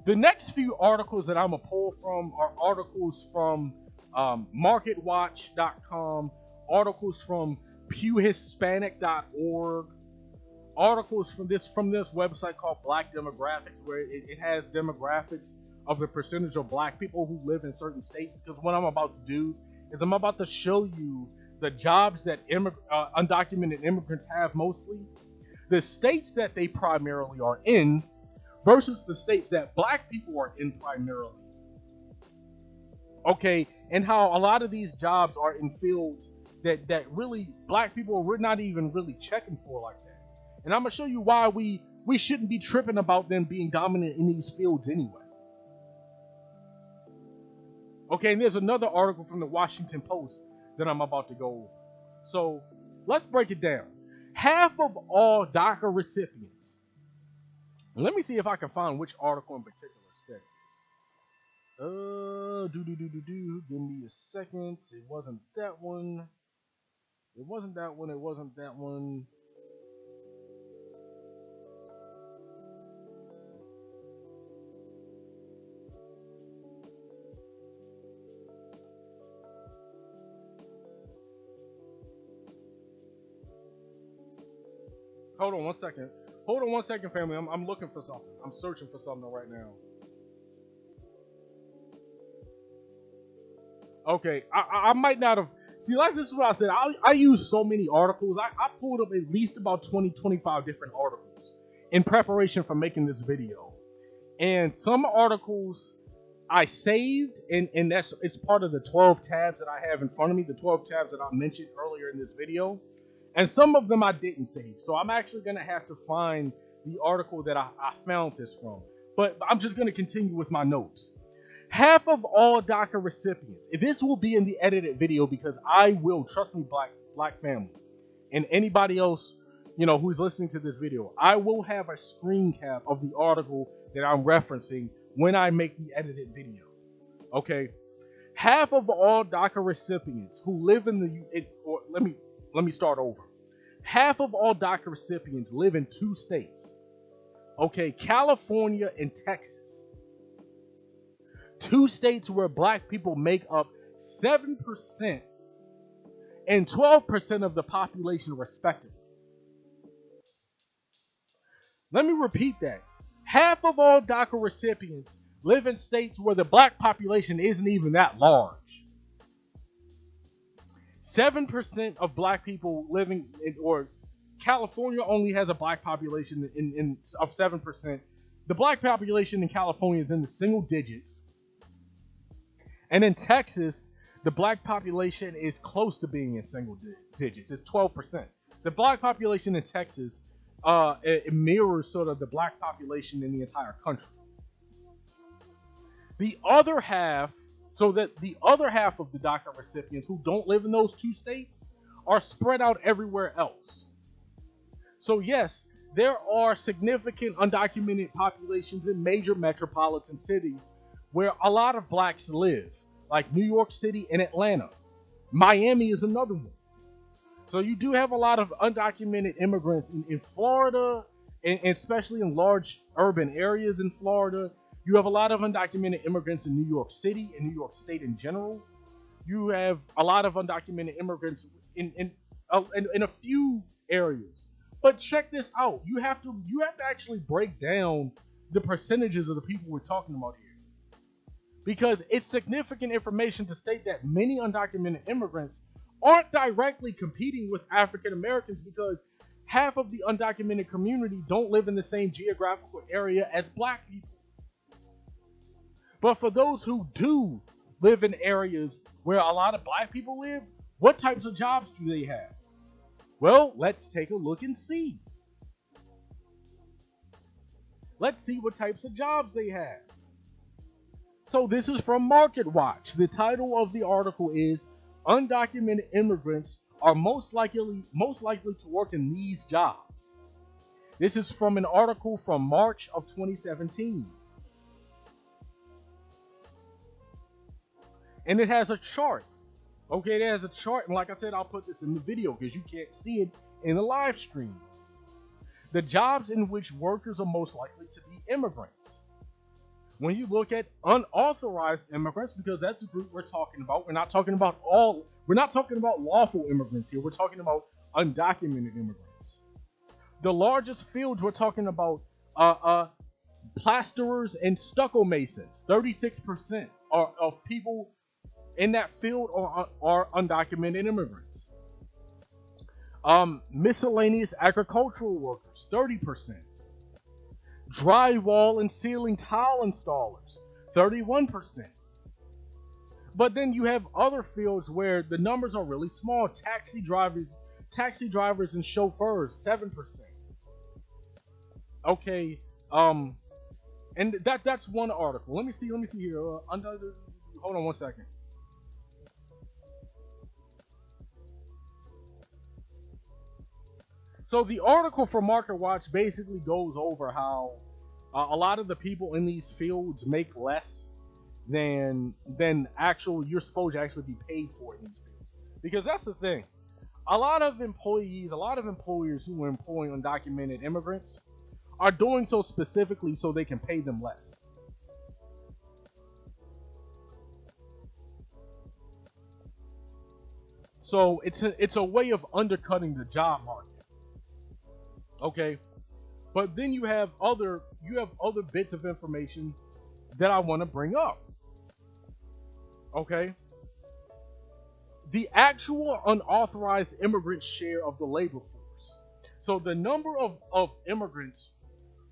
the next few articles that I'm going to pull from are articles from MarketWatch.com, articles from PewHispanic.org, articles from this website called Black Demographics, where it has demographics of the percentage of black people who live in certain states. Because what I'm about to do is I'm about to show you the jobs that undocumented immigrants have mostly, the states that they primarily are in versus the states that black people are in primarily. Okay, and how a lot of these jobs are in fields that really black people we're not even really checking for like that. And I'm gonna show you why we shouldn't be tripping about them being dominant in these fields anyway. Okay, and there's another article from the Washington Post that I'm about to go over. So let's break it down. Half of all DACA recipients. Let me see if I can find which article in particular said this. Give me a second. It wasn't that one. It wasn't that one. It wasn't that one. Hold on one second. Hold on one second, family. I'm looking for something. I'm searching for something right now. Okay, I might not have. See, like this is what I said. I use so many articles. I pulled up at least about 20, 25 different articles in preparation for making this video. And some articles I saved, and it's part of the 12 tabs that I have in front of me, the 12 tabs that I mentioned earlier in this video. And some of them I didn't save. So I'm actually going to have to find the article that I found this from. But I'm just going to continue with my notes. Half of all DACA recipients, this will be in the edited video because I will, trust me, black family, and anybody else, you know, who's listening to this video, I will have a screen cap of the article that I'm referencing when I make the edited video. Okay, half of all DACA recipients who live in let me start over. Half of all DACA recipients live in 2 states. Okay, California and Texas. 2 states where black people make up 7% and 12% of the population respectively. Let me repeat that. Half of all DACA recipients live in states where the black population isn't even that large. 7% of black people living in, or California only has a black population of 7%. The black population in California is in the single digits. And in Texas, the black population is close to being in single digits. It's 12%. The black population in Texas it mirrors sort of the black population in the entire country. The other half, so that the other half of the DACA recipients who don't live in those 2 states are spread out everywhere else. So yes, there are significant undocumented populations in major metropolitan cities where a lot of blacks live, like New York City and Atlanta. Miami is another one. So you do have a lot of undocumented immigrants in Florida, and especially in large urban areas in Florida. You have a lot of undocumented immigrants in New York City and New York State in general. You have a lot of undocumented immigrants in a few areas. But check this out. You have to actually break down the percentages of the people we're talking about here. Because it's significant information to state that many undocumented immigrants aren't directly competing with African Americans because half of the undocumented community don't live in the same geographical area as black people. But for those who do live in areas where a lot of black people live, what types of jobs do they have? Well, let's take a look and see. Let's see what types of jobs they have. So this is from MarketWatch. The title of the article is Undocumented Immigrants are most likely to work in these jobs. This is from an article from March of 2017. And it has a chart. Okay, it has a chart, and like I said, I'll put this in the video because you can't see it in the live stream. The jobs in which workers are most likely to be immigrants. When you look at unauthorized immigrants, because that's the group we're talking about, we're not talking about lawful immigrants here, we're talking about undocumented immigrants. The largest fields we're talking about plasterers and stucco masons. 36% of people in that field are undocumented immigrants. Miscellaneous agricultural workers, 30%. Drywall and ceiling tile installers, 31%. But then you have other fields where the numbers are really small. Taxi drivers and chauffeurs, 7%. Okay, and that's one article. Let me see here. Hold on one second. So the article for Market Watch basically goes over how a lot of the people in these fields make less than you're supposed to actually be paid for in these fields. Because that's the thing. A lot of employers who are employing undocumented immigrants are doing so specifically so they can pay them less. So it's a way of undercutting the job market. Okay, but then you have other bits of information that I want to bring up. Okay, the actual unauthorized immigrant share of the labor force. So the number of immigrants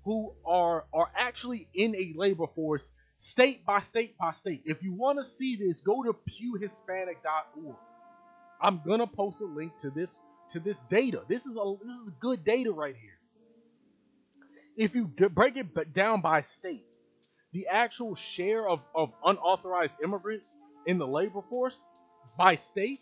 who are actually in a labor force, state by state by state. If you want to see this, go to pewhispanic.org. I'm gonna post a link to this data. This is good data right here. If you break it down by state, the actual share of unauthorized immigrants in the labor force by state,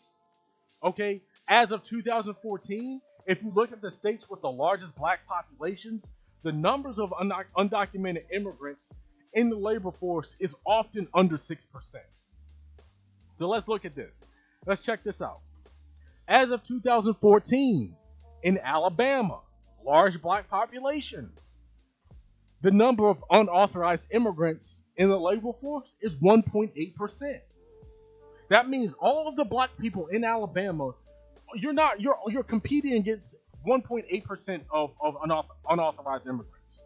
okay, as of 2014, if you look at the states with the largest black populations, the numbers of undocumented immigrants in the labor force is often under 6%. So let's look at this. Let's check this out. As of 2014, in Alabama, large black population, the number of unauthorized immigrants in the labor force is 1.8%. That means all of the black people in Alabama, you're competing against 1.8% of unauthorized immigrants.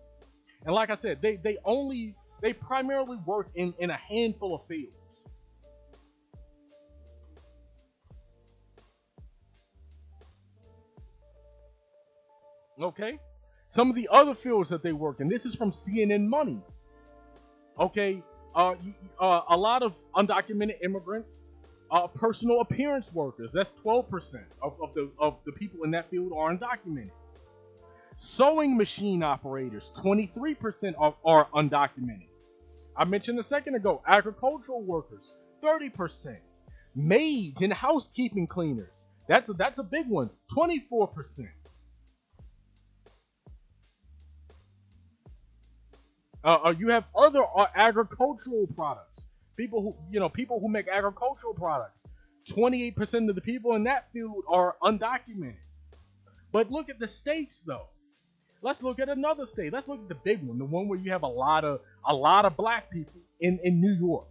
And like I said, they primarily work in a handful of fields. Okay, some of the other fields that they work in. This is from CNN Money. Okay, a lot of undocumented immigrants, personal appearance workers. That's 12% of the people in that field are undocumented. Sewing machine operators, 23% are undocumented. I mentioned a second ago, agricultural workers, 30%. Maids and housekeeping cleaners, that's a big one, 24%. You have other agricultural products. People who make agricultural products. 28% of the people in that field are undocumented. But look at the states, though. Let's look at another state. Let's look at the big one, the one where you have a lot of black people in New York.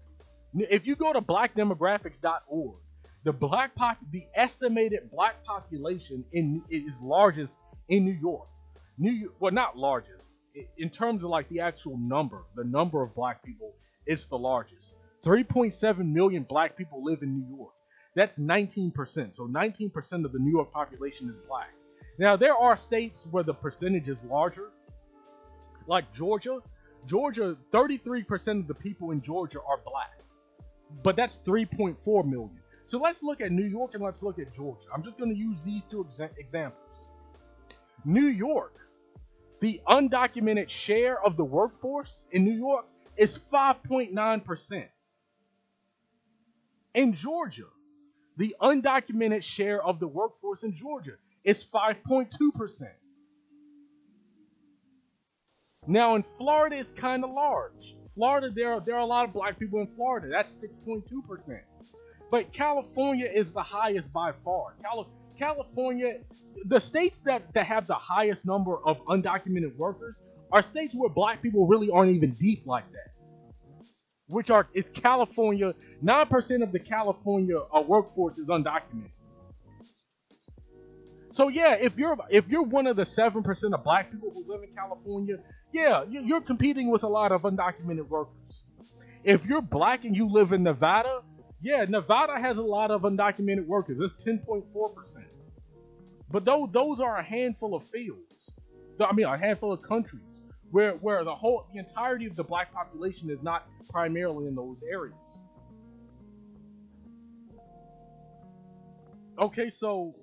If you go to blackdemographics.org, the estimated black population is largest in New York. Well, not largest. In terms of like the actual number, the number of black people, it's the largest. 3.7 million black people live in New York. That's 19%. So 19% of the New York population is black. Now, there are states where the percentage is larger, like Georgia. Georgia, 33% of the people in Georgia are black, but that's 3.4 million. So let's look at New York and let's look at Georgia. I'm just going to use these two examples. New York. The undocumented share of the workforce in New York is 5.9%. In Georgia, the undocumented share of the workforce in Georgia is 5.2%. Now in Florida, it's kind of large. Florida, there are a lot of black people in Florida. That's 6.2%. But California is the highest by far. California, the states that have the highest number of undocumented workers are states where black people really aren't even deep like that. Is California. 9% of the California workforce is undocumented. So yeah, if you're one of the 7% of black people who live in California, yeah, you're competing with a lot of undocumented workers. If you're black and you live in Nevada, yeah, Nevada has a lot of undocumented workers. It's 10.4%. But those are a handful of fields. I mean, a handful of countries where the entirety of the black population is not primarily in those areas. Okay, so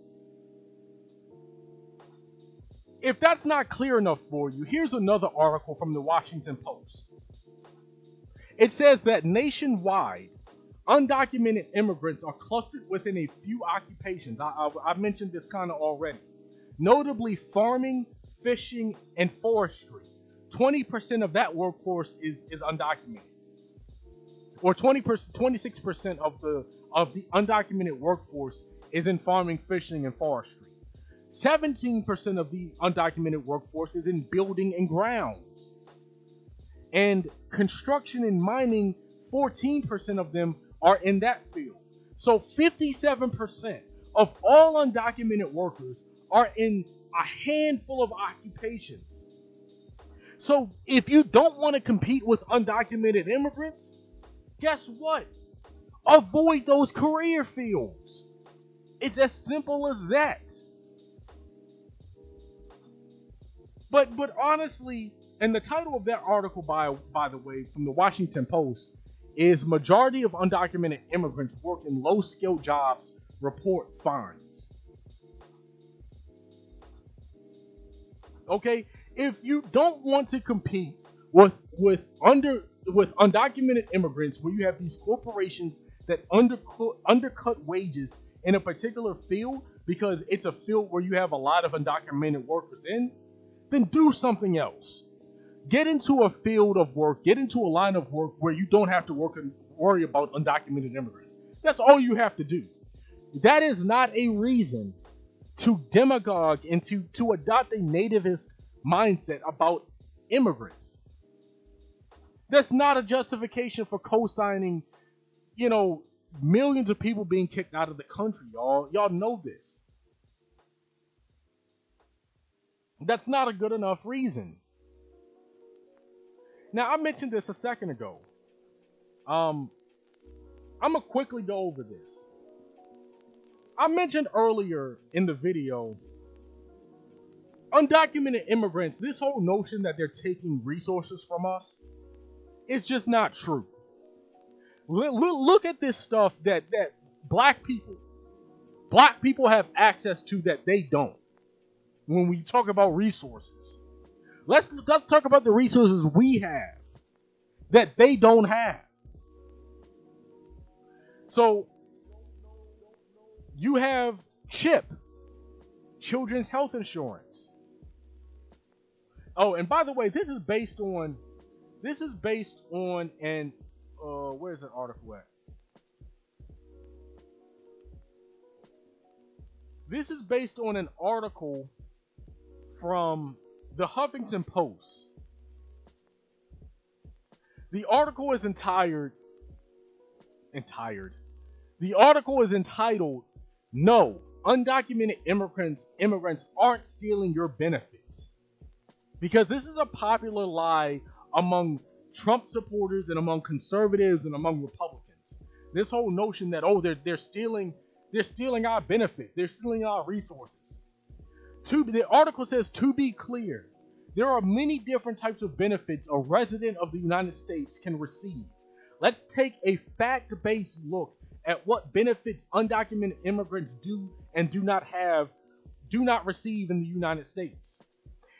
if that's not clear enough for you, here's another article from the Washington Post. It says that nationwide, undocumented immigrants are clustered within a few occupations. I mentioned this kind of already. Notably farming, fishing, and forestry. 20% of that workforce is undocumented. Or 26% of the undocumented workforce is in farming, fishing, and forestry. 17% of the undocumented workforce is in building and grounds. And construction and mining, 14% of them are in that field. So 57% of all undocumented workers are in a handful of occupations. So if you don't want to compete with undocumented immigrants, guess what? Avoid those career fields. It's as simple as that. But honestly, and the title of that article, by the way, from the Washington Post, is Majority of Undocumented Immigrants Work in Low-Skilled Jobs Report Finds. Okay, if you don't want to compete with undocumented immigrants, where you have these corporations that undercut wages in a particular field because it's a field where you have a lot of undocumented workers in, then do something else. Get into a field of work, get into a line of work where you don't have to worry about undocumented immigrants. That's all you have to do. That is not a reason to demagogue and to adopt a nativist mindset about immigrants. That's not a justification for co-signing, millions of people being kicked out of the country, y'all. Y'all know this. That's not a good enough reason. Now, I mentioned this a second ago. I'm going to quickly go over this. I mentioned earlier in the video, undocumented immigrants, this whole notion that they're taking resources from us is just not true. Look at this stuff that black people have access to that they don't. When we talk about resources, let's talk about the resources we have that they don't have. So you have CHIP, Children's Health Insurance. Oh, and by the way, this is based on an where's that article at? This is based on an article from the Huffington Post. The article is entitled, "No, Undocumented Immigrants Aren't Stealing Your Benefits." Because this is a popular lie among Trump supporters and among conservatives and among Republicans. This whole notion that, they're stealing our benefits, they're stealing our resources. The article says, to be clear, there are many different types of benefits a resident of the United States can receive. Let's take a fact-based look at what benefits undocumented immigrants do and do not receive in the United States.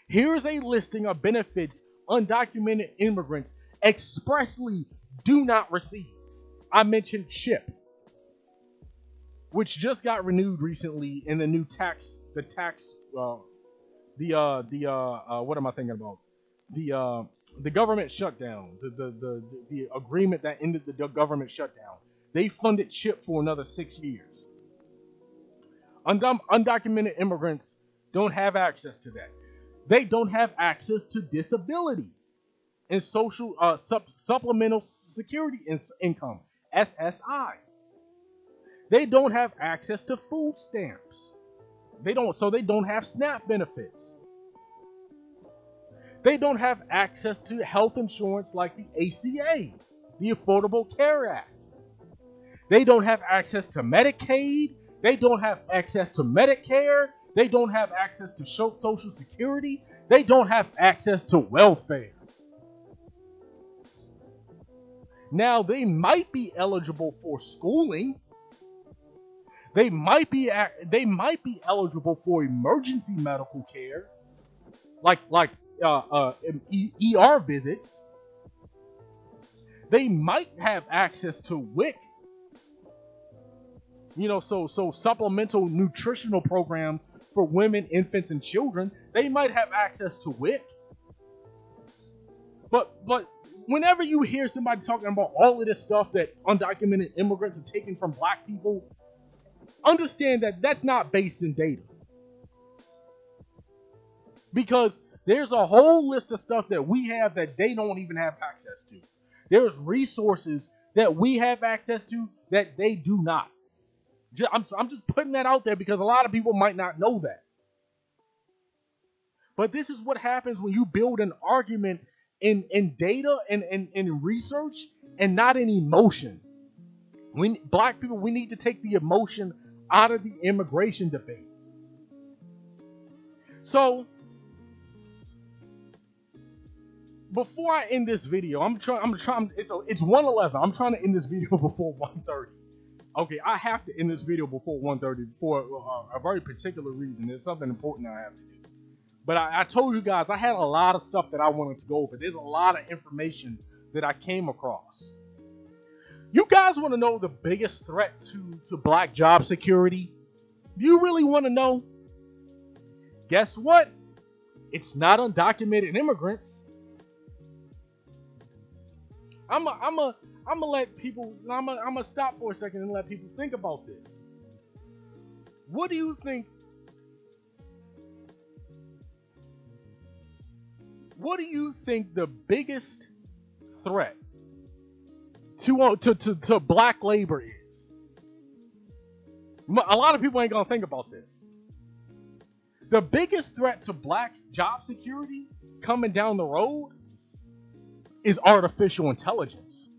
Here's a listing of benefits undocumented immigrants expressly do not receive. I mentioned CHIP, which just got renewed recently in the new what am I thinking about? The government shutdown, the agreement that ended the government shutdown. They funded CHIP for another 6 years. Undocumented immigrants don't have access to that. They don't have access to disability and social supplemental security income, SSI. They don't have access to food stamps. They don't have SNAP benefits. They don't have access to health insurance like the ACA, the Affordable Care Act. They don't have access to Medicaid. They don't have access to Medicare. They don't have access to Social Security. They don't have access to welfare. Now, they might be eligible for schooling. They might be eligible for emergency medical care, like ER visits. They might have access to WIC, so supplemental nutritional programs for women, infants, and children. They might have access to WIC. But whenever you hear somebody talking about all of this stuff that undocumented immigrants are taking from black people, understand that that's not based in data. Because there's a whole list of stuff that we have that they don't even have access to. There's resources that we have access to that they do not. I'm just putting that out there because a lot of people might not know that. But this is what happens when you build an argument in data and in research and not in emotion. Black people, we need to take the emotion out of the immigration debate. So, before I end this video, it's 1:11. I'm trying to end this video before 1:30. Okay, I have to end this video before 1:30 for a very particular reason. It's something important that I have to do. But I told you guys I had a lot of stuff that I wanted to go over. There's a lot of information that I came across. You guys want to know the biggest threat to black job security? Do you really want to know? Guess what? It's not undocumented immigrants. I'm gonna let people. I'm gonna stop for a second and let people think about this. What do you think? What do you think the biggest threat to black labor is? A lot of people ain't gonna think about this. The biggest threat to black job security coming down the road is artificial intelligence.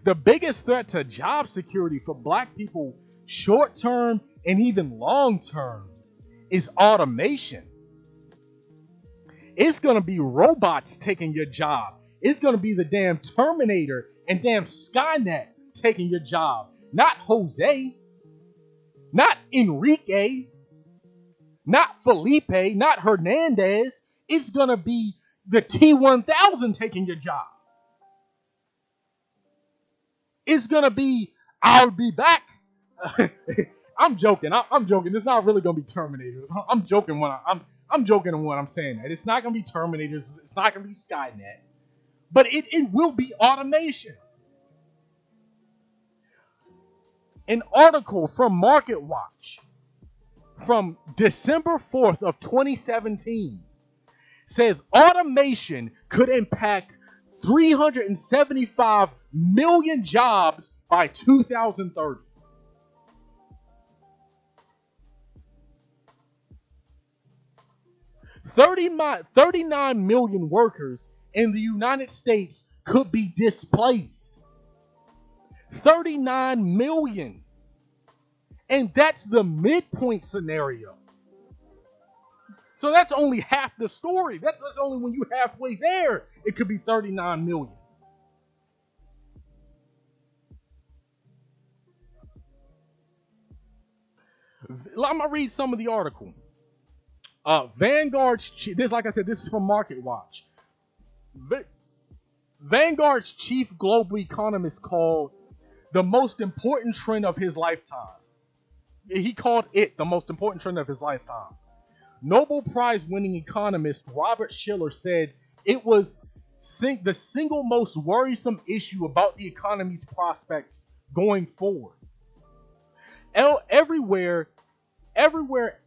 The biggest threat to job security for black people, short term and even long term, is automation. It's going to be robots taking your job. It's going to be the damn Terminator and damn Skynet taking your job. Not Jose. Not Enrique. Not Felipe. Not Hernandez. It's going to be the T-1000 taking your job. It's going to be, I'll be back. I'm joking. I'm joking. It's not really going to be Terminators. I'm joking when I'm joking on what I'm saying. That it's not going to be Terminators. It's not going to be Skynet. But it will be automation. An article from MarketWatch from December 4th of 2017 says automation could impact 375 million jobs by 2030. $39 million workers in the United States could be displaced. 39 million. And that's the midpoint scenario. So that's only half the story. That's only when you're halfway there, it could be 39 million. I'm going to read some of the article. Vanguard's, like I said, this is from MarketWatch. Vanguard's chief global economist called the most important trend of his lifetime. He called it the most important trend of his lifetime. Nobel Prize winning economist Robert Shiller said it was the single most worrisome issue about the economy's prospects going forward. Everywhere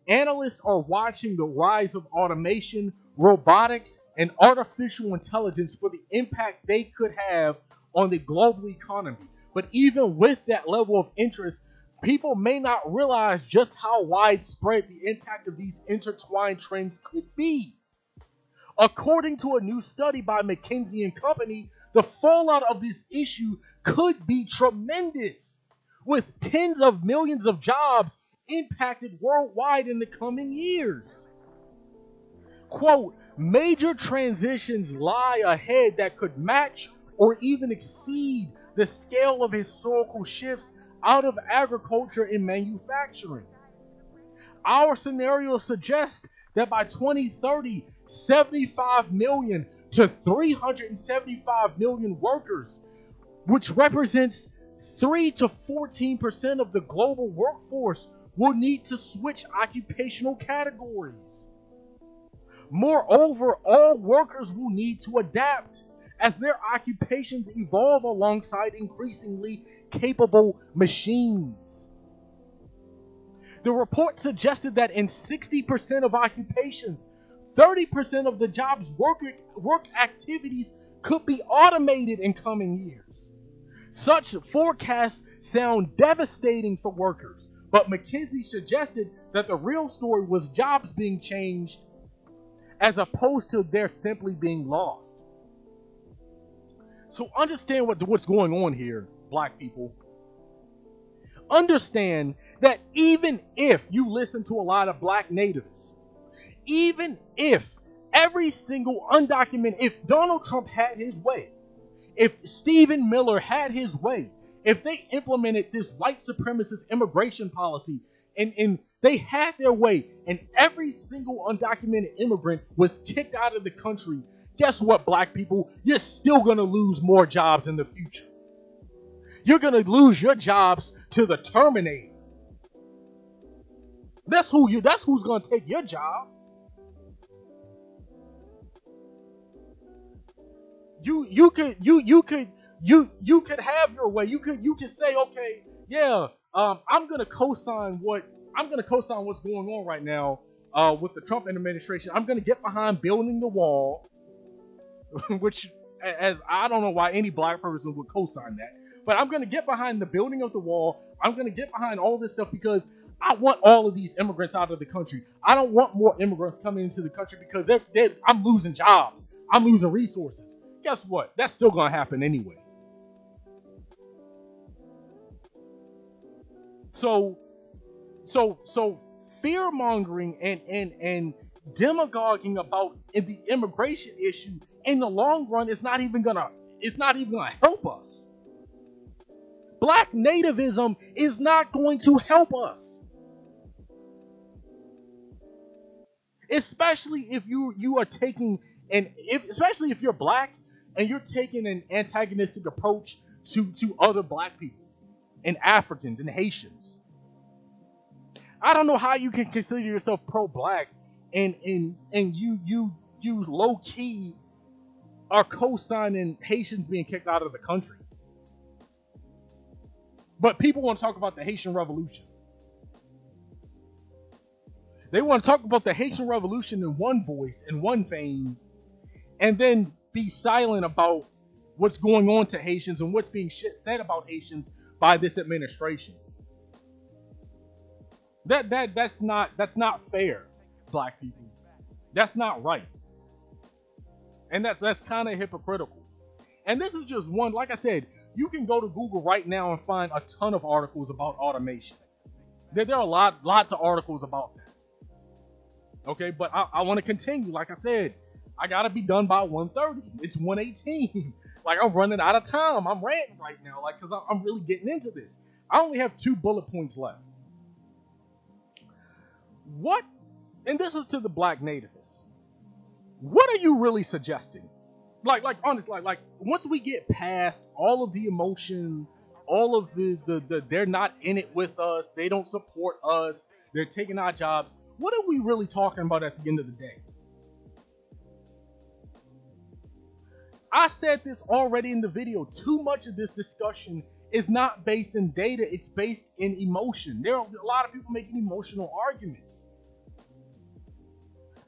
analysts are watching the rise of automation, robotics, and artificial intelligence for the impact they could have on the global economy. But even with that level of interest, people may not realize just how widespread the impact of these intertwined trends could be. According to a new study by McKinsey and Company, the fallout of this issue could be tremendous, with tens of millions of jobs impacted worldwide in the coming years. Quote, major transitions lie ahead that could match or even exceed the scale of historical shifts out of agriculture and manufacturing. Our scenario suggests that by 2030, 75 million to 375 million workers, which represents 3 to 14% of the global workforce, will need to switch occupational categories. Moreover, all workers will need to adapt as their occupations evolve alongside increasingly capable machines. The report suggested that in 60% of occupations, 30% of the job's work activities could be automated in coming years. Such forecasts sound devastating for workers, but McKinsey suggested that the real story was jobs being changed as opposed to their simply being lost. So understand what's going on here, black people. Understand that even if you listen to a lot of black nativists, even if every single undocumented, if Donald Trump had his way, if Stephen Miller had his way, if they implemented this white supremacist immigration policy and they had their way and every single undocumented immigrant was kicked out of the country, guess what, black people? You're still going to lose more jobs in the future. You're going to lose your jobs to the Terminator. That's who's going to take your job. You could have your way. You could say, okay, yeah, I'm gonna co-sign what's going on right now with the Trump administration. I'm gonna get behind building the wall, which, as I don't know why any black person would co-sign that, but I'm gonna get behind the building of the wall. I'm gonna get behind all this stuff because I want all of these immigrants out of the country. I don't want more immigrants coming into the country because I'm losing jobs. I'm losing resources. Guess what? That's still gonna happen anyway. So fear mongering and demagoguing about the immigration issue in the long run is not even gonna help us. Black nativism is not going to help us. Especially if you are taking especially if you're black and you're taking an antagonistic approach to other black people and Africans and Haitians. I don't know how you can consider yourself pro-black and you low-key are co-signing Haitians being kicked out of the country. But people want to talk about the Haitian Revolution. They want to talk about the Haitian Revolution in one voice, in one vein, and then be silent about what's going on to Haitians and what's being said about Haitians by this administration. That's not fair, black people. That's not right. And that's kind of hypocritical. And this is just one, like I said, you can go to Google right now and find a ton of articles about automation. There are lots of articles about that. Okay, but I want to continue. Like I said, I gotta be done by 1:30. It's 1:18. Like, I'm running out of time. I'm ranting right now, like, because I'm really getting into this. I only have 2 bullet points left. What, and this is to the black nativists, what are you really suggesting? Like honestly, like once we get past all of the emotion, all of the they're not in it with us, they don't support us, they're taking our jobs, what are we really talking about at the end of the day? I said this already in the video. Too much of this discussion is not based in data. It's based in emotion. There are a lot of people making emotional arguments.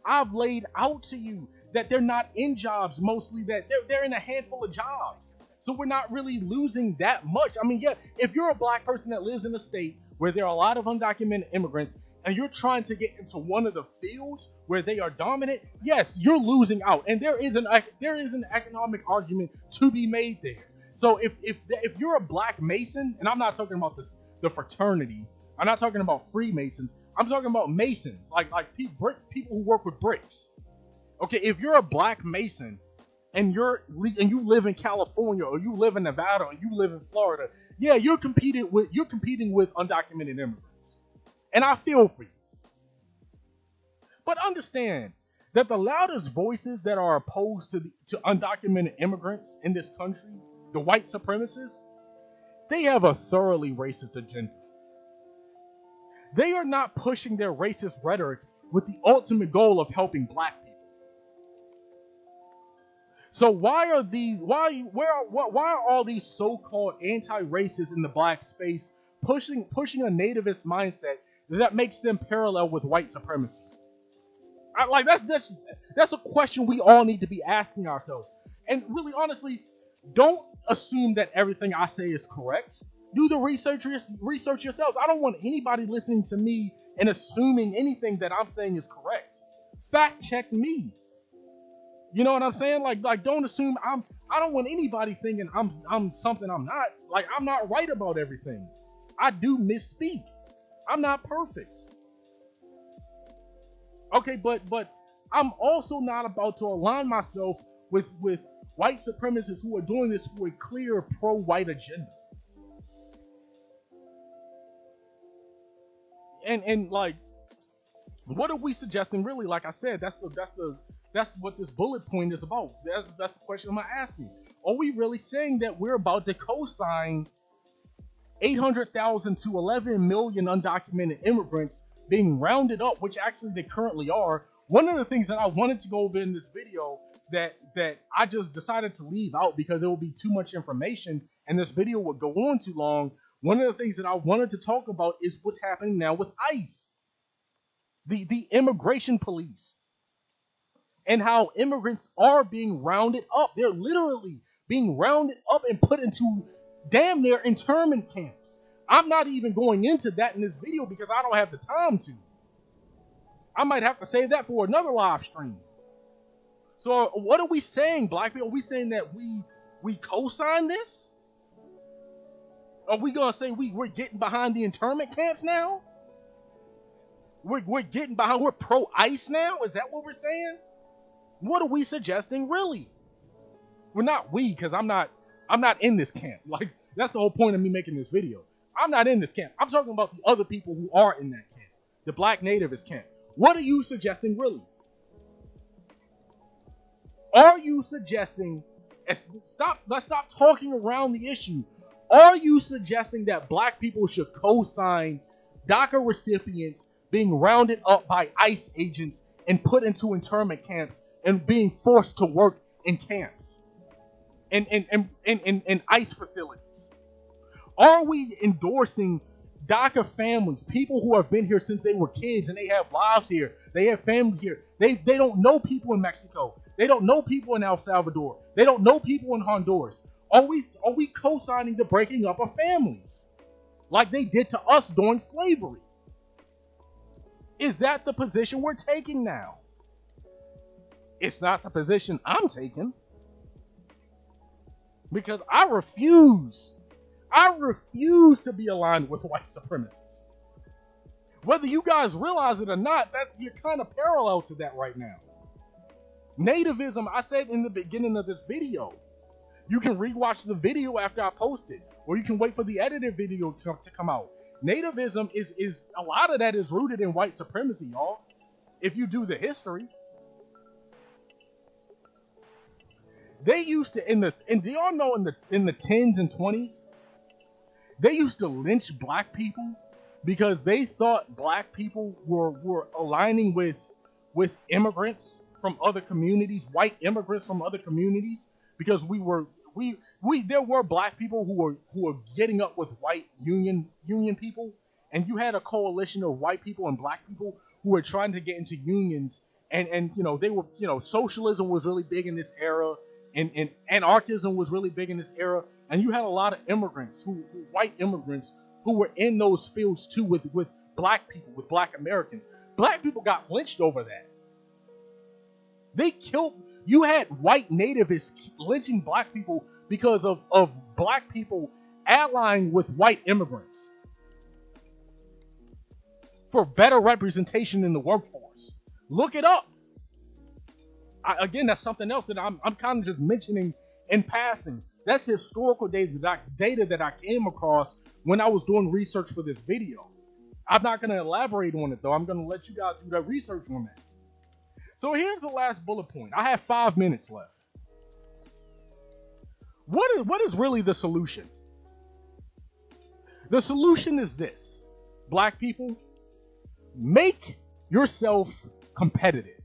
I've laid out to you that they're not in jobs, mostly that they're in a handful of jobs. So we're not really losing that much. I mean, yeah, if you're a black person that lives in a state where there are a lot of undocumented immigrants, and you're trying to get into one of the fields where they are dominant, yes, you're losing out. And there is an economic argument to be made there. So if you're a black Mason, and I'm not talking about the fraternity, I'm not talking about Freemasons, I'm talking about Masons, like people who work with bricks. Okay, if you're a black Mason and you live in California, or you live in Nevada, or you live in Florida, yeah, you're competing with undocumented immigrants. And I feel for you. But understand that the loudest voices that are opposed to undocumented immigrants in this country, the white supremacists, they have a thoroughly racist agenda. They are not pushing their racist rhetoric with the ultimate goal of helping black people. So why are all these so-called anti-racists in the black space pushing a nativist mindset that makes them parallel with white supremacy? That's a question we all need to be asking ourselves. And really, honestly, don't assume that everything I say is correct. Do the research yourselves. I don't want anybody listening to me and assuming anything that I'm saying is correct. Fact check me. You know what I'm saying? Like don't assume I don't want anybody thinking I'm something I'm not. Like, I'm not right about everything. I do misspeak. I'm not perfect. Okay, but I'm also not about to align myself with white supremacists who are doing this for a clear pro-white agenda. And like, what are we suggesting? Really, like I said, that's what this bullet point is about. That's the question I'm asking. Are we really saying that we're about to co-sign 800,000 to 11 million undocumented immigrants being rounded up, which actually they currently are? One of the things that I wanted to go over in this video that I just decided to leave out because it would be too much information and this video would go on too long. One of the things that I wanted to talk about is what's happening now with ICE, the immigration police, and how immigrants are being rounded up. They're literally being rounded up and put into damn near internment camps. I'm not even going into that in this video because I don't have the time to. I might have to save that for another live stream. So what are we saying, black people? Are we saying that we co-sign this? Are we gonna say we're getting behind the internment camps now? We're getting behind, we're pro-ICE now? Is that what we're saying? What are we suggesting, really? We're not because I'm not in this camp. Like, that's the whole point of me making this video. I'm not in this camp. I'm talking about the other people who are in that camp, the black nativist camp. What are you suggesting, really? Are you suggesting, let's stop talking around the issue. Are you suggesting that black people should co-sign DACA recipients being rounded up by ICE agents and put into internment camps and being forced to work in camps and ICE facilities? Are we endorsing DACA families, people who have been here since they were kids and they have lives here, they have families here, they don't know people in Mexico, they don't know people in El Salvador, they don't know people in Honduras? Are we co-signing the breaking up of families like they did to us during slavery? Is that the position we're taking now? It's not the position I'm taking, because I refuse to be aligned with white supremacists. Whether you guys realize it or not, you're kind of parallel to that right now. Nativism, I said in the beginning of this video, you can rewatch the video after I post it, or you can wait for the edited video to come out. Nativism is a lot of that is rooted in white supremacy, y'all. If you do the history, they used to do y'all know in the 10s and 20s, they used to lynch black people because they thought black people were aligning with immigrants from other communities, white immigrants from other communities, because there were black people who were getting up with white union people, and you had a coalition of white people and black people who were trying to get into unions, and they were, socialism was really big in this era, and anarchism was really big in this era, and you had a lot of immigrants white immigrants who were in those fields too with black people, with black Americans. Black people got lynched over that. You had white nativists lynching black people because of black people allying with white immigrants for better representation in the workforce. Look it up. Again, that's something else that I'm kind of just mentioning in passing. That's historical data that I came across when I was doing research for this video. I'm not going to elaborate on it, though. I'm going to let you guys do that research on that. So here's the last bullet point. I have 5 minutes left. What is really the solution? The solution is this. Black people, make yourself competitive.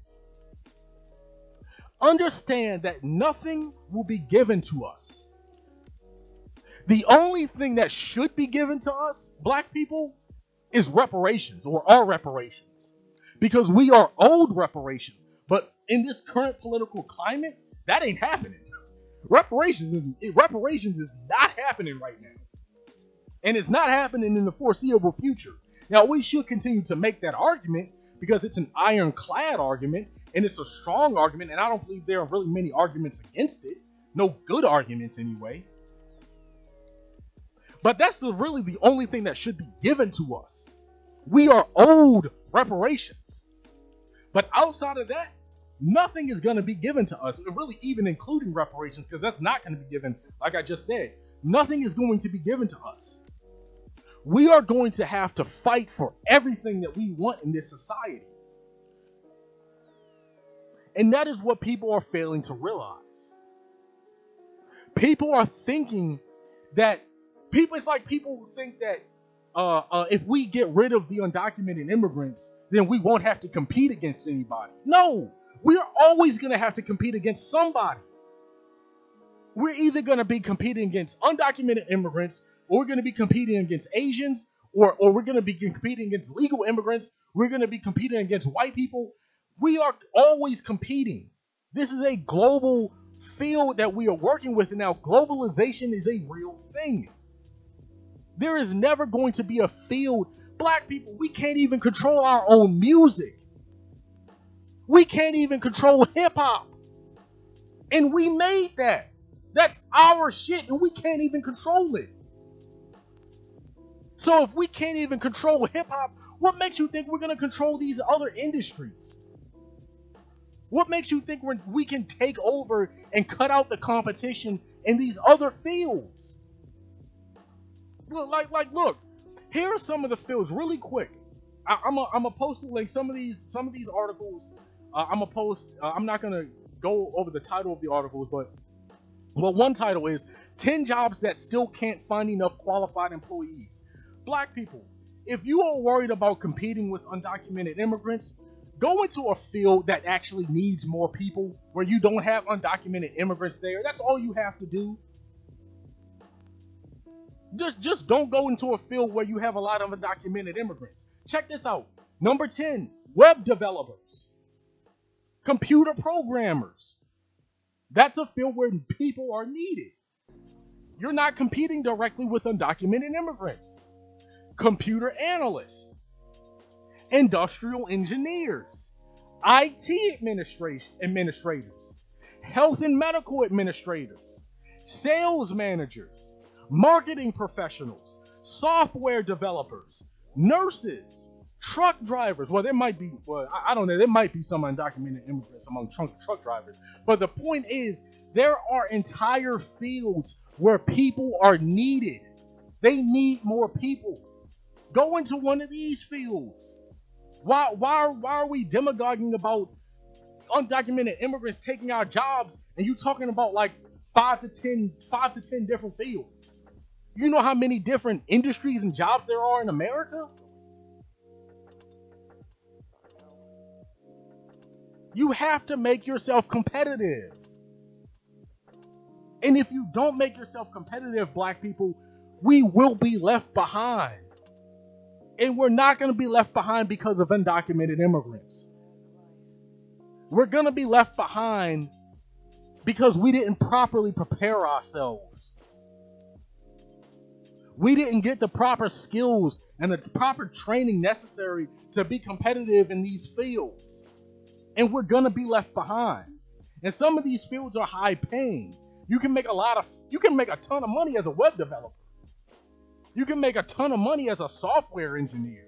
Understand that nothing will be given to us. The only thing that should be given to us, black people, is reparations, or our reparations. Because we are owed reparations. But in this current political climate, that ain't happening. Reparations is not happening right now. And it's not happening in the foreseeable future. Now, we should continue to make that argument because it's an ironclad argument and it's a strong argument, and I don't believe there are really many arguments against it. No good arguments anyway. But that's really the only thing that should be given to us. We are owed reparations. But outside of that, nothing is going to be given to us, really even including reparations, because that's not going to be given, like I just said. Nothing is going to be given to us. We are going to have to fight for everything that we want in this society. And that is what people are failing to realize. People are thinking that, it's like people think that if we get rid of the undocumented immigrants, then we won't have to compete against anybody. No, we're always going to have to compete against somebody. We're either going to be competing against undocumented immigrants, or we're going to be competing against Asians, or we're going to be competing against legal immigrants. We're going to be competing against white people. We are always competing. This is a global field that we are working with, and now globalization is a real thing. There is never going to be a field. Black people, we can't even control our own music. We can't even control hip-hop. And we made that. That's our shit, and we can't even control it. So if we can't even control hip-hop, what makes you think we're going to control these other industries? What makes you think we can take over and cut out the competition in these other fields? Look, here are some of the fields really quick. I'm gonna post a link. Some of these articles. I'm not gonna go over the title of the articles, but one title is 10 jobs that still can't find enough qualified employees. Black people, if you are worried about competing with undocumented immigrants, go into a field that actually needs more people, where you don't have undocumented immigrants there. That's all you have to do. Just don't go into a field where you have a lot of undocumented immigrants. Check this out. Number 10, web developers, computer programmers. That's a field where people are needed. You're not competing directly with undocumented immigrants. Computer analysts, industrial engineers, IT administrators, health and medical administrators, sales managers, marketing professionals, software developers, nurses, truck drivers. Well, I don't know. There might be some undocumented immigrants among truck drivers. But the point is, there are entire fields where people are needed. They need more people. Go into one of these fields. Why are we demagoguing about undocumented immigrants taking our jobs, and you talking about like 5 to 10 different fields? You know how many different industries and jobs there are in America? You have to make yourself competitive. And if you don't make yourself competitive, black people, we will be left behind. And we're not going to be left behind because of undocumented immigrants. We're going to be left behind because we didn't properly prepare ourselves. We didn't get the proper skills and the proper training necessary to be competitive in these fields. And we're going to be left behind. And some of these fields are high paying. You can make a ton of money as a web developer. You can make a ton of money as a software engineer.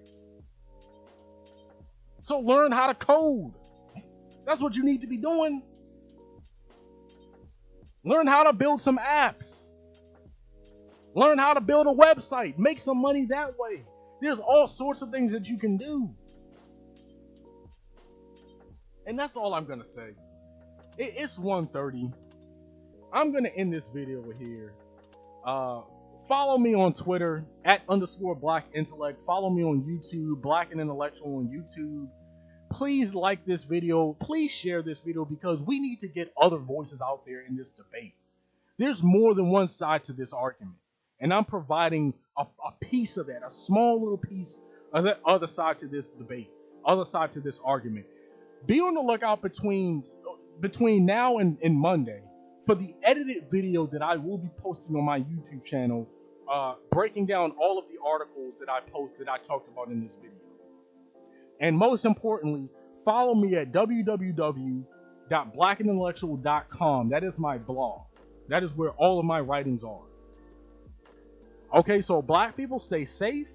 So learn how to code. That's what you need to be doing. Learn how to build some apps. Learn how to build a website. Make some money that way. There's all sorts of things that you can do. And that's all I'm going to say. It's 1:30. I'm going to end this video here. Follow me on Twitter @_BlackIntellect. Follow me on YouTube, Black and Intellectual on YouTube. Please like this video. Please share this video because we need to get other voices out there in this debate. There's more than one side to this argument. And I'm providing a piece of that, a small little piece of the other side to this debate, other side to this argument. Be on the lookout between now and Monday for the edited video that I will be posting on my YouTube channel, breaking down all of the articles that I talked about in this video. And most importantly, follow me at www.blackandintellectual.com. That is my blog. That is where all of my writings are. Okay, so black people, stay safe,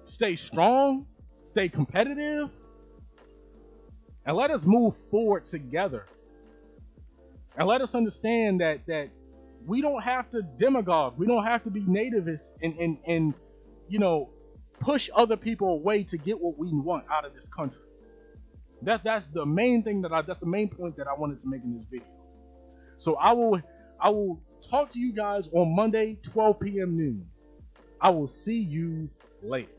stay strong, stay competitive, and let us move forward together. And let us understand that we don't have to demagogue. We don't have to be nativists and push other people away to get what we want out of this country. That's the main thing that's the main point that I wanted to make in this video. So I will talk to you guys on Monday, 12 p.m. noon. I will see you later.